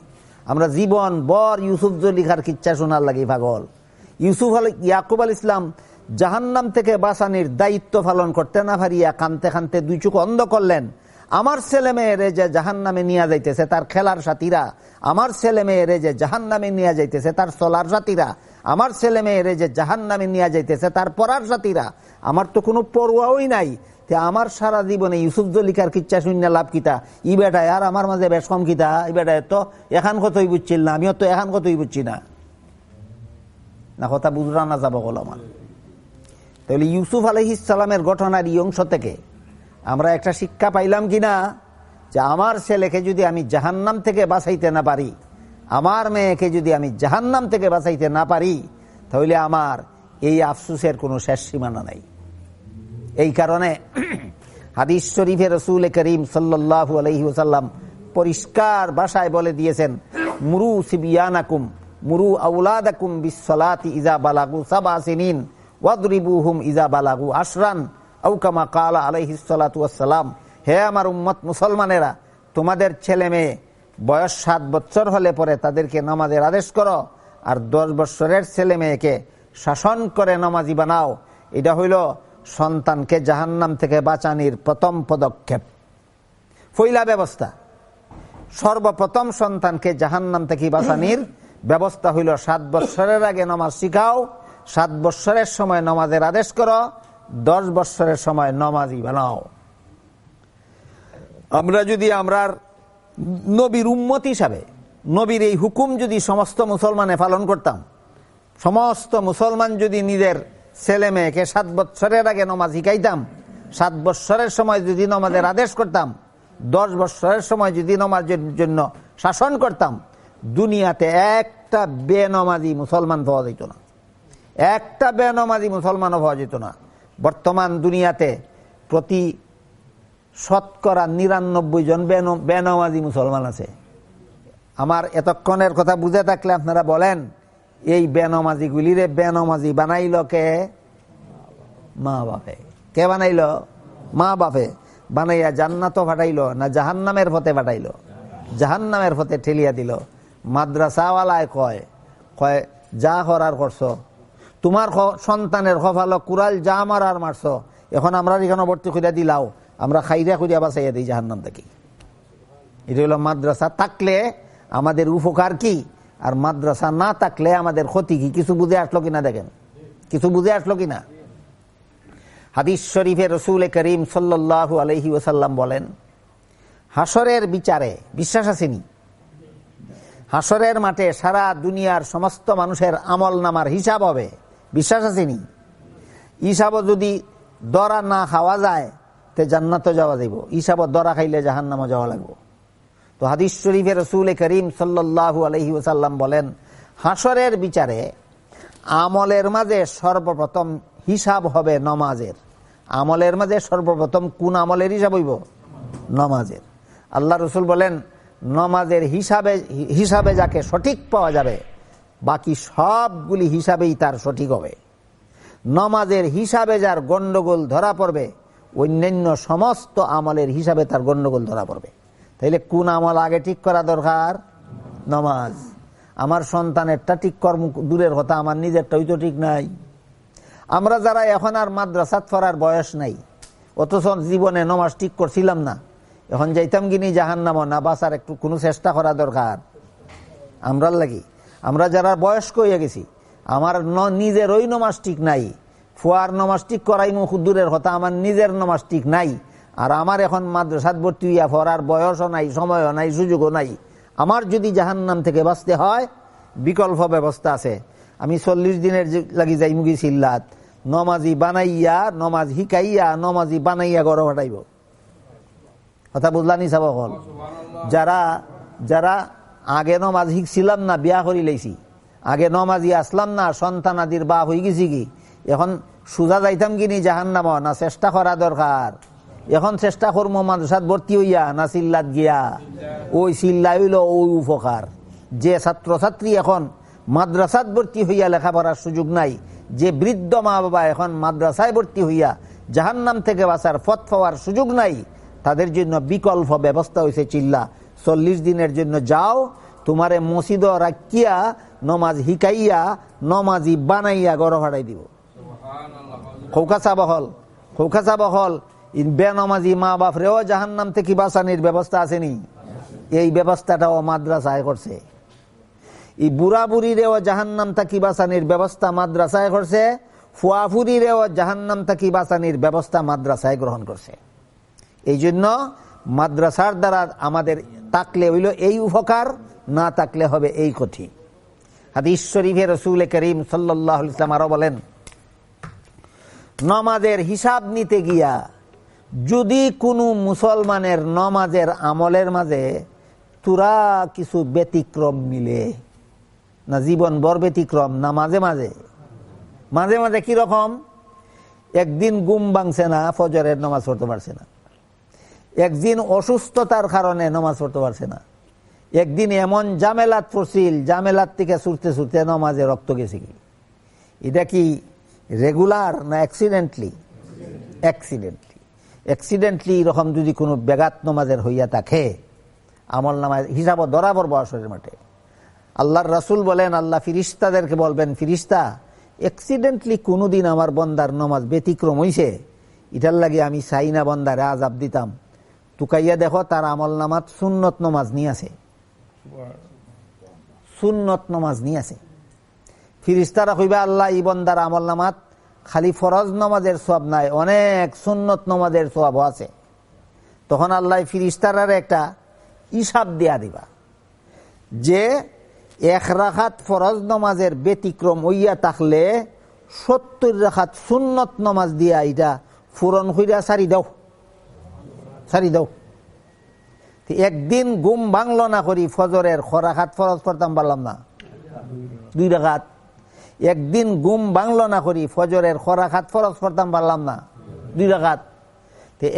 আমরা জীবন বর ইউসুফ জলিখার কিচ্ছা শোনার লাগি পাগল। ইয়াকুব আল ইসলাম জাহান্নাম থেকে বাঁচানির দায়িত্ব পালন করতে না পারিয়া কানতে কানতে দুই চোখ অন্ধ করলেন। আমার ছেলে মেয়েরে যে জাহান্নামে নিয়ে যাইতেছে তার খেলার সাথীরা, আমার ছেলে মেয়েরে যে জাহান্নামে নিয়ে যাইতেছে তার চলার সাথীরা, আমার ছেলে মেয়েরে যে জাহান্নামে নিয়ে যাইতেছে তার পড়ার সাথীরা, আমার তো কোনো পরোয়াই নাই। আমার সারা জীবনে ইউসুফ জলিকার কিচ্ছা শূন্য লাভ কিতা? ই বেটায় আর আমার মাঝে বেশ কম কিতা? ই বেটায় তো এখান কতই বুঝছিল না, আমিও তো এখান কতই বুঝছি না। না কথা বুঝরা না যাব বল আমার। তাহলে ইউসুফ আলাইহিস সালামের ঘটনার এই অংশ থেকে আমরা একটা শিক্ষা পাইলাম কিনা যে আমার ছেলেকে যদি আমি জাহান্নাম থেকে বাঁচাইতে না পারি, আমার মেয়েকে যদি আমি জাহান্নাম থেকে বাঁচাইতে না পারি, তাহলে আমার এই আফসোসের কোনো শেষ সীমানা নাই। এই কারণে হাদিস শরীফে রাসূল করিম সাল্লাল্লাহু আলাইহি ওয়াসাল্লাম পরিষ্কার ভাষায় বলে দিয়েছেন, মুরু সিবিয়ানাকুম মুরু আওলাদাকুম বিসসালাতি ইযা বালাগু সাবআ সিনিন ওয়াদরিবুহুম ইযা বালাগু আশরান আও কামা ক্বালা আলাইহিস সালাতু ওয়াস সালাম। হে আমার উম্মত মুসলমানেরা, তোমাদের ছেলে মেয়ে বয়স 7 বছর হলে পরে তাদেরকে নামাজের আদেশ করো, আর 10 বছরের ছেলে মেয়েকে শাসন করে নামাজি বানাও। এটা হইল সন্তানকে জাহান্নাম থেকে বাঁচানোর প্রথম পদক্ষেপ, পয়লা ব্যবস্থা। সর্বপ্রথম সন্তানকে জাহান্নাম থেকে বাঁচানোর ব্যবস্থা হইল 7 বছরের আগে নামাজ শিখাও, 7 বছরের সময় নামাজের আদেশ করো, 10 বছরের সময় নামাজি বানাও। আমরা যদি আমরার নবীর উম্মত হিসাবে নবীর এই হুকুম যদি সমস্ত মুসলমানে পালন করতাম, সমস্ত মুসলমান যদি নিজের ছেলে মেয়েকে 7 বছরের আগে নামাজ শিখাইতাম, 7 বছরের সময় যদি নামাজের আদেশ করতাম, 10 বছরের সময় যদি নামাজের জন্য শাসন করতাম, দুনিয়াতে একটা বেনামাজি মুসলমান পাওয়া যেত না, একটা বেনামাজি মুসলমানও পাওয়া যেত না। বর্তমান দুনিয়াতে প্রতি শতকরা 99 জন বেনামাজি মুসলমান আছে। আমার এতক্ষণের কথা বুঝে থাকলে আপনারা বলেন, এই বেনামাজিগুলিরে বেনামাজি বানাইল কে? মা বাপে। কে বানাইল? মা বাপে। বানাইয়া জান্নাতও ফাটাইল না জাহান্নামের পথে ফাটাইল? জাহান্নামের পথে ঠেলিয়া দিল। মাদ্রাসাওয়ালায় কয় কয় যা করার করছো, তোমার সন্তানের কপাল কুড়াল যা মারার মারছো, এখন আমরা এখানে ভর্তি করিয়া দিলাও, আমরা খাইরা করিয়া বাঁচাইয়া দিই জাহান্নাম থেকে। এটা হলো মাদ্রাসা থাকলে আমাদের উপকার কি, আর মাদ্রাসা না থাকলে আমাদের ক্ষতি কি? কিছু বুঝে আসলো কিনা দেখেন, কিছু বুঝে আসলো কিনা? হাদিস শরীফে রাসূল করিম সাল্লাল্লাহু আলাইহি ওয়াসাল্লাম বলেন, হাসরের বিচারে বিশ্বাস আসেনি? হাসরের মাঠে সারা দুনিয়ার সমস্ত মানুষের আমল নামার হিসাব হবে, বিশ্বাস আসেনি? হিসাবও যদি দরা না খাওয়া যায় তে জান্নাতও যাওয়া যাইব, হিসাবও দরা খাইলে জাহান্নামও যাওয়া লাগবে। তো হাদিস শরীফে রাসূল করিম সাল্লাল্লাহু আলাইহি ওয়াসাল্লাম বলেন, হাসরের বিচারে আমলের মাঝে সর্বপ্রথম হিসাব হবে নমাজের। আমলের মাঝে সর্বপ্রথম কোন আমলের হিসাব হইব? নমাজের। আল্লাহ রসুল বলেন, নমাজের হিসাবে যাকে সঠিক পাওয়া যাবে, বাকি সবগুলি হিসাবেই তার সঠিক হবে। নমাজের হিসাবে যার গন্ডগোল ধরা পড়বে, অন্যান্য সমস্ত আমলের হিসাবে তার গন্ডগোল ধরা পড়বে। তাইলে কোন আমল আগে ঠিক করা দরকার? নমাজ। আমার সন্তানেরটা ঠিক কর্ম দূরের কথা, আমার নিজেরটাই তো ঠিক নাই। আমরা যারা এখন আর মাদ্রাসাত পড়ার বয়স নাই, অথচ জীবনে নমাজ ঠিক করছিলাম না, এখন যাইতাম কিনি জাহান্নাম না বাঁচার একটু কোনো চেষ্টা করা দরকার আমরার লাগি। আমরা যারা বয়স্ক হয়ে গেছি, আমার নিজের ওই নমাজ ঠিক নাই, ফুয়ার নমাজ ঠিক করাই মুখ দূরের কথা, আমার নিজের নমাজ ঠিক নাই। আর আমার এখন মাদ্রাসাত ভর্তি হইয়া পড়ার বয়সও নাই, সময়ও নাই, সুযোগও নাই। আমার যদি জাহান্নাম থেকে বাঁচতে হয়, বিকল্প ব্যবস্থা আছে। আমি 40 দিনের লাগি যাই মুগি সিল্লাত, নমাজি বানাইয়া, নমাজ শিকাইয়া, নমাজি বানাইয়া গড় ফাটাইব। কথা বুঝলানি সব? যারা যারা আগে নমাজ শিখছিলাম না, বিয়া করি লাইছি, আগে নমাজি আসলাম না, সন্তান আদির বাপ হয়ে গেছি কি, এখন সুজা যাইতাম কিনি জাহান্নাম, না চেষ্টা করা দরকার। এখন চেষ্টা করবো মাদ্রাসাত ভর্তি হইয়া না চিল্লাত গিয়া? ওই চিল্লা হইল ওই উপকার। যে ছাত্রছাত্রী এখন মাদ্রাসাত ভর্তি হইয়া লেখাপড়ার সুযোগ নাই, যে বৃদ্ধ মা বাবা এখন মাদ্রাসায় ভর্তি হইয়া জাহান্নাম থেকে বাঁচার পথ পাওয়ার সুযোগ নাই, তাদের জন্য বিকল্প ব্যবস্থা হয়েছে চিল্লা। 40 দিনের জন্য যাও, তোমারে মসজিদ রাখিয়া নমাজ হিকাইয়া নমাজি বানাইয়া গড় ভাড়াই দিব। খৌকাচা বহল বেনমাজি মা বাপ রেও জাহান্নাম থেকে বাঁচানির ব্যবস্থা আসেনি? এই ব্যবস্থাটাও মাদ্রাসায় করছে। এই বুড়া বুড়িরেও জাহান্নাম থেকে বাঁচানির ব্যবস্থা মাদ্রাসায় করছে, ফুয়াফুরিরেও জাহান্নাম থেকে বাঁচানির ব্যবস্থা মাদ্রাসায় গ্রহণ করছে। এই জন্য মাদ্রাসার দ্বারা আমাদের তাকলে হইল এই উপকার, না তাকলে হবে এই ক্ষতি। হাদিস শরীফে রাসূল করিম সাল্লাল্লাহু আলাইহি ওয়াসাল্লাম আরো বলেন, নমাজের হিসাব নিতে গিয়া যদি কোনো মুসলমানের নমাজের আমলের মাঝে তুরা কিছু ব্যতিক্রম মিলে, না জীবন বর ব্যতিক্রম, না মাঝে মাঝে কিরকম? একদিন ঘুম ভাঙছে না, ফজরের নামাজ পড়তে পারছে না। একদিন অসুস্থতার কারণে নামাজ পড়তে পারছে না। একদিন এমন জামেলাত পড়ছিল, জামেলাত থেকে ছুটতে ছুটতে নামাজে রক্ত গেছে। কি এটা কি রেগুলার না অ্যাক্সিডেন্টলি? অ্যাক্সিডেন্টলি এরকম যদি কোনো বেগাত নামাজের হইয়া থাকে, আমল নামাজ হিসাব ধরা পড়ব আসরের মাঠে। আল্লাহর রাসূল বলেন, আল্লাহ ফিরিস্তাদেরকে বলবেন, ফিরিস্তা অ্যাক্সিডেন্টলি কোনোদিন আমার বন্দার নামাজ ব্যতিক্রম হইছে, এটার লাগে আমি চাই না বন্দারে আযাব দিতাম। তুকাইয়া দেখো তার আমল নামাজ সুন্নত নামাজ নিয়ে আছে। ফিরিস্তারা কইবা, আল্লাহ এই বন্দার আমল নামাজ খালি ফরজ নামাজের সওয়াব নাই, অনেক সুন্নত নামাজের সওয়াব আছে। তখন আল্লাহ ফিরিস্তারার একটা হিসাব দিয়া দিবা যে 1 রাকাত ফরজ নামাজের ব্যতিক্রম হইয়া থাকলে 70 রাকাত সুন্নত নামাজ দিয়া এটা পূরণ কইরা সারি দাও। একদিন ঘুম ভাঙলো না করি ফজরের 1 রাকাত ফরজ পড়তাম পারলাম না, 2 রাকাত। একদিন ঘুম ভাঙলো না করি ফজরের 1 রাকাত ফরজ পড়তাম পারলাম না, 2 রাকাত।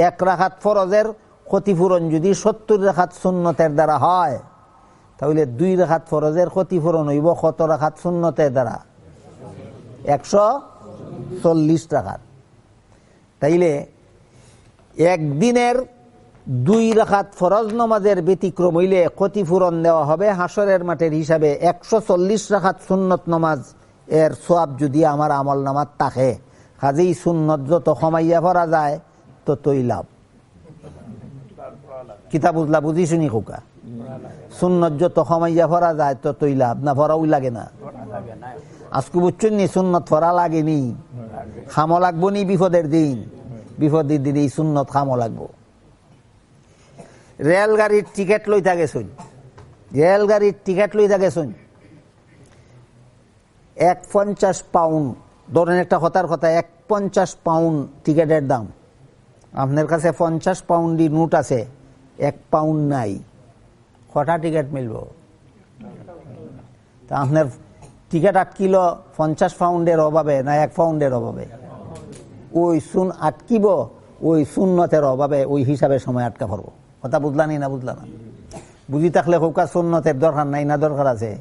1 রাকাত ফরজের ক্ষতিপূরণ যদি 70 রাকাত সুন্নতের দ্বারা হয়, তাহলে 2 রাকাত ফরজের ক্ষতিপূরণ হইব কত রাকাত সুন্নতের দ্বারা? 140 রাকাত। তাইলে একদিনের 2 রাকাত ফরজ নামাজের ব্যতিক্রম হইলে ক্ষতিপূরণ দেওয়া হবে হাসরের মাঠের হিসাবে 140 রাকাত সুন্নত নামাজ এর সওয়াব যদি আমার আমল নামাজ থাকে। কাজেই সুন্নত যত কমাইয়া পড়া যায় ততই লাভ। কিতাব বুঝি শুনি খোকা, সুন্নত যত কমাইয়া পড়া যায় ততই লাভ, না পড়াও লাগে না? আজকে বুঝছেন নি সুন্নত পড়া লাগেনি, খামো লাগবো নি বিপদের দিন এই সুন্নত খামো লাগবো। রেলগাড়ির টিকিট লইতা গেছুন, 150 পাউন্ড, ধরেন একটা কথার কথা, 150 পাউন্ড টিকিটের দাম। আপনার কাছে 50 পাউন্ডই নোট আছে, 1 পাউন্ড নাই, কটা টিকিট মিলব? তা আপনার টিকিট আটকিল 50 পাউন্ডের অভাবে না 1 পাউন্ডের অভাবে? ওই আটকিব ওই সুন্নতের অভাবে, ওই হিসাবে সময় আটকা পড়ব। কথা বুঝলানি না? বুঝলা না? বুঝি থাকলে হোকা সুন্নতের দরকার নাই না দরকার আছে?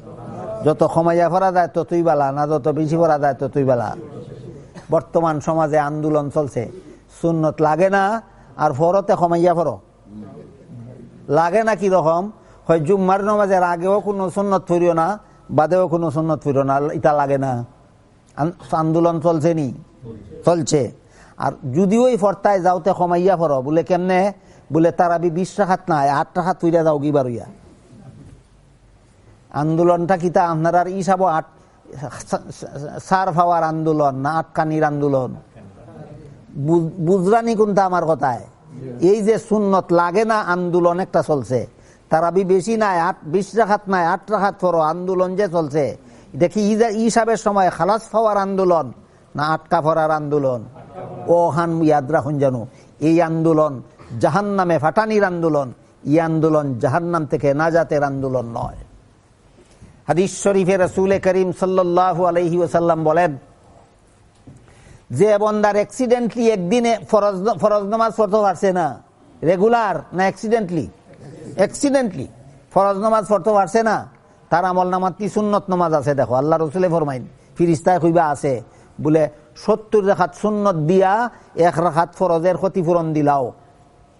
যত কমাইয়া পড়া যায় ততই বালা, না যত বেশি পড়া যায় ততই বালা। বর্তমান সমাজে আন্দোলন চলছে, সুন্নত লাগে না আর ফরতে কমাইয়া পড়ো লাগে না। কি রকম হয়, জুম্মার নামাজের আগেও কোনো সুন্নত পড়িও না, বাদেও কোনো সুন্নত পড়িও না, এটা লাগে না। আন্দোলন চলছে। আর যদি ওই ফরতায় যাওতে কমাইয়া পড়ো, বলে কেমনে? বলে তারাবি 20 রাকাত নাই 8 রাকাত তুইরা যাও গিবার হইয়া। আন্দোলনটা কিতা আপনার আর হিসাব সার ফাওয়ার আন্দোলন না আটকানির আন্দোলন? বুঝরানি কোনটা আমার কথায়? এই যে সুন্নত লাগে না আন্দোলন একটা চলছে, তারাবি বেশি নাই 20 রাকাত নাই 8 রাকাত পড়ো আন্দোলন যে চলছে, দেখি হিসাবের সময় খালাস পাওয়ার আন্দোলন না আটকা পড়ার আন্দোলন? ও হান ইয়াদ রাখুন জানো, এই আন্দোলন জাহান্নামে ফাটানির আন্দোলন, এই আন্দোলন জাহান্নাম থেকে নাজাতের আন্দোলন নয়। হাদিস শরীফে রাসূল করিম সাল্লাল্লাহু আলাইহি ওয়াসাল্লাম বলেন, যে বন্দার অ্যাক্সিডেন্টলি একদিনে ফরজ নামাজ পড়তে পারছে না, রেগুলার না অ্যাক্সিডেন্টলি ফরজ নামাজ পড়তে পারছে না, তার আমল নামাত কি সুন্নত নামাজ আছে? দেখো আল্লাহ রসুলে ফরমাইন ফিরিস্তায় কইবা আছে বলে 70 রাকাত সুন্নত দিয়া 1 রাকাত ফরজের ক্ষতিপূরণ দিলাও।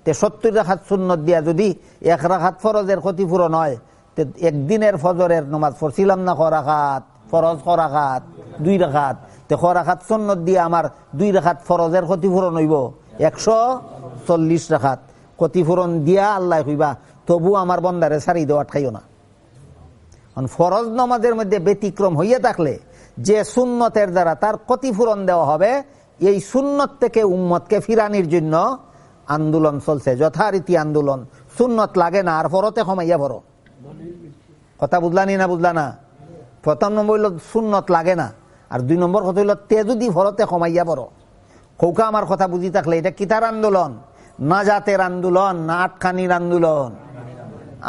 তে 70 রাকাত সুন্নত দিয়া যদি 1 রাকাত ফরজের ক্ষতিপূরণ হয়, তে একদিনের ফজরের নামাজ পড়ছিলাম না ক রাকাত, ফরজ ক রাকাত 2 রাকাত, তে ক রাকাত সুন্নত দিয়া আমার 2 রাকাত ফরজের ক্ষতিপূরণ হইব 140 রাকাত ক্ষতিপূরণ দিয়া আল্লাহ কইবা তবু আমার বন্দারে ছাড়ি দেওয়া আটকাইও না। ফরজ নামাজের মধ্যে ব্যতিক্রম হইয়া থাকলে যে সুন্নতের দ্বারা তার ক্ষতিপূরণ দেওয়া হবে, এই সুন্নত থেকে উম্মতকে ফিরানির জন্য আন্দোলন চলছে, যথারীতি আন্দোলন। সুন্নত লাগে না আর ফরতে কমাইয়া ভরো, কথা বুঝলানি না বুঝলা না? প্রথম নম্বর হইল সুন্নত লাগে না, আর 2 নম্বর কথা হইল তে যদি ফরতে কমাইয়া ভরো। কৌকা আমার কথা বুঝি থাকলে এটা কিতার আন্দোলন? না জাতের আন্দোলন না আটখানির আন্দোলন।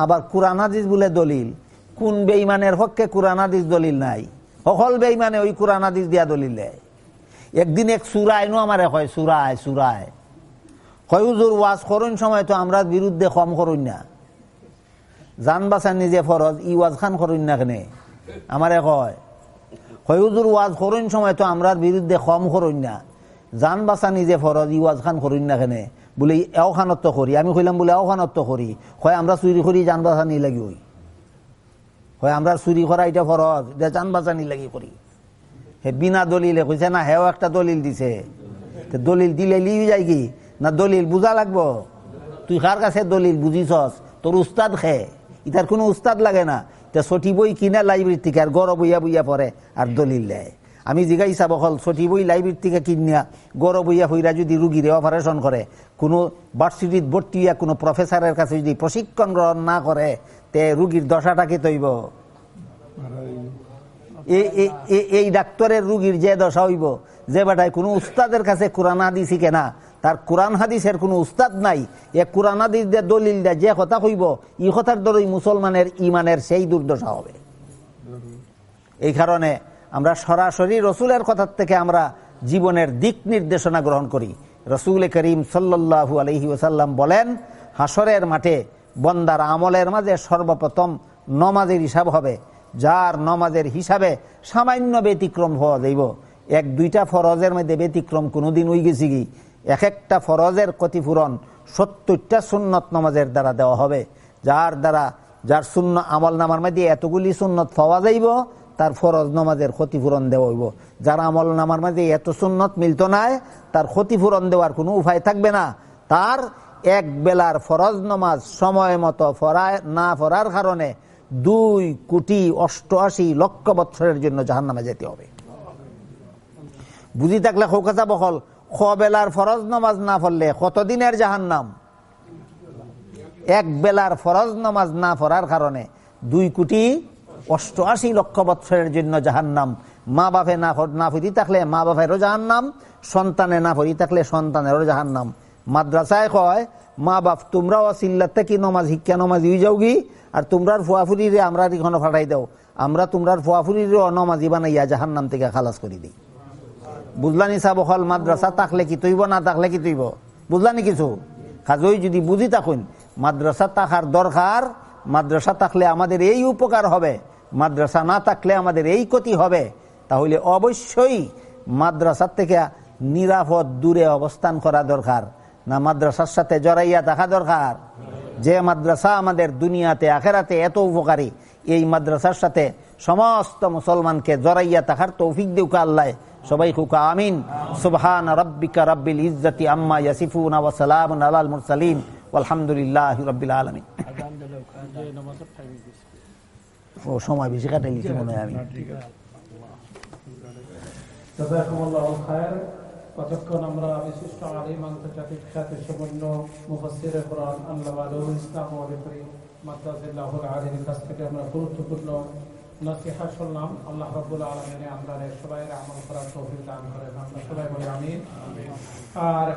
আবার কুরআন হাদিস বলে দলিল, কোন বেঈমানের পক্ষে কুরআন হাদিস দলিল নাই? সকল বেঈমানে ওই কুরআন হাদিস দিয়া দলিল দেয়। একদিন এক সূরায় নো আমারে কয় সূরায় কয় হুজুর ওয়াজ করুন সময় তো আমরা বিরুদ্ধে কম করুন না, জান বাঁচা নিজে ফরজ, ই ওয়াজ খান করুন না কেন? আমারে কয় হুজুর ওয়াজ করুন সময় তো আমরা বিরুদ্ধে কম করুন না, জান বাঁচা নিজে ফরজ, ই ওয়াজ খান করুন না কেন? বলে এও খানত্ব করি। আমি কইলাম বলে এও খানত্ব করি? কয় আমরা চুরি করি জান বাঁচা নি লাগি হই। হয় আমরা চুরি করা এটা ফরজ, এটা জান বাঁচানি লাগি করি। হে বিনা দলিলে কইছে না, হেও একটা দলিল দিছে। দলিল দিলে লিয়ে যায় কি না? দলিল বুঝা লাগবো। তুই কার কাছে দলিল বুঝিছস? তোর উস্তাদ খে, ইতার কোনো উস্তাদ লাগে না। ছটি বই কিনা লাইব্রেরি থেকে আর গড় বইয়া পড়ে আর দলিল দেয়। আমি জিজ্ঞাসা বকল ছটি বই লাইব্রেরি থেকে কিনিয়া গড় বইয়া হইরা যদি রুগীরে অপারেশন করে, কোনো ভার্সিটির ভর্তি হইয়া কোনো প্রফেসরের কাছে যদি প্রশিক্ষণ গ্রহণ না করে, তে রুগীর দশাটাকে তৈব। এই ডাক্তারের রুগীর যে দশা হইব, যে বেটায় কোনো উস্তাদের কাছে কোরআন হাদিস শিখে না, তার কোরআন হাদিসের কোনো উস্তাদ নাই, এ কোরআন হাদিস দিয়ে দলিল দেয় যে কথা কইব, ই কথার দ্বারাই মুসলমানের ইমানের সেই দুর্দশা হবে। এই কারণে আমরা সরাসরি রসুলের কথার থেকে আমরা জীবনের দিক নির্দেশনা গ্রহণ করি। রসুল করিম সাল্লাল্লাহু আলাইহি ওয়াসাল্লাম বলেন, হাসরের মাঠে বন্দার আমলের মাঝে সর্বপ্রথম নমাজের হিসাব হবে, যার নমাজের হিসাবে সামান্য ব্যতিক্রম হওয়া যাইব। 1-2টা ফরজের মধ্যে ব্যতিক্রম কোনোদিন হয়ে গেছি কি? একটা ফরজের ক্ষতিপূরণ 70টা সুন্নত নমাজের দ্বারা দেওয়া হবে। যার শূন্য আমল নামার মধ্যে এতগুলি সুন্নত পাওয়া যাইব, তার ফরজ নমাজের ক্ষতিপূরণ দেওয়া হইব। যার আমল নামার মধ্যে এত সুন্নত মিলত নাই, তার ক্ষতিপূরণ দেওয়ার কোনো উপায় থাকবে না। তার এক বেলার ফরজ নমাজ সময় মতো না পড়ার কারণে 2,88,00,000 বছরের জন্য জাহান্নামে যেতে হবে। বুঝি থাকলে খোকাচা বকল, বেলার ফরজ নামাজ না পড়লে কতদিনের জাহান্নাম? এক বেলার ফরজ নামাজ না পড়ার কারণে 2,88,00,000 বছরের জন্য জাহান্নাম। মা বাপে না পড়ি থাকলে মা বাপেরও জাহান্নাম, সন্তানে না পড়ি থাকলে সন্তানেরও জাহান্নাম। মাদ্রাসায় কয়, মা বাপ তোমরাও সিল্লাতে কি নমাজ শিক্ষা নমাজ হয়ে যাও গি, আর তোমরার ফুয়াফুরিরে আমরা এখানে ফাটাই দাও, আমরা তোমরার ফুয়াফুরিরে অনমাজি বানাইয়া জাহান্নাম থেকে খালাস করে দিই। বুঝলানি সাবল? মাদ্রাসা থাকলে কি তৈব, না থাকলে কি তৈব? বুঝলানি কিছু? কাজই যদি বুঝি থাকুন মাদ্রাসা থাকার দরকার, মাদ্রাসা থাকলে আমাদের এই উপকার হবে, মাদ্রাসা না থাকলে আমাদের এই ক্ষতি হবে, তাহলে অবশ্যই মাদ্রাসা থেকে নিরাপদ দূরে অবস্থান করা দরকার, না মাদ্রাসার সাথে জড়াইয়া থাকা দরকার। যে মাদ্রাসা আমাদের দুনিয়াতে আখেরাতে এত উপকারী, এই মাদ্রাসার সাথে সমস্ত মুসলমানকে জড়াইয়া থাকার তৌফিক দিউকা আল্লাহ। সবাই খুকা আমিন। সুবহান রাব্বিকা রাব্বিল ইজ্জাতি আম্মা ইয়াসিফুন ওয়া সালামুন আলাল মুরসালিন ওয়ালহামদুলিল্লাহি রাব্বিল আলামিন। ও সময় বেশি কাটাই লিখি মনে হয় আমি। জাযাকুমুল্লাহু খায়র। কতক্ষণ আমরা বিশিষ্ট আলিম আন্তর্জাতিক খ্যাতি সম্পন্ন মুফাসসিরে কোরআন আল্লামা নুরুল ইসলাম ওয়ালিপুরি মাদ্রাসাহুল আলির কাছ থেকে আমরা গুরুত্বপূর্ণ নসিহত শুনলাম। আল্লাহ রাব্বুল আলামিন আমাদের সবাইকে আমল করার তৌফিক দান করেন। আমরা সবাই বলি আমিন। আর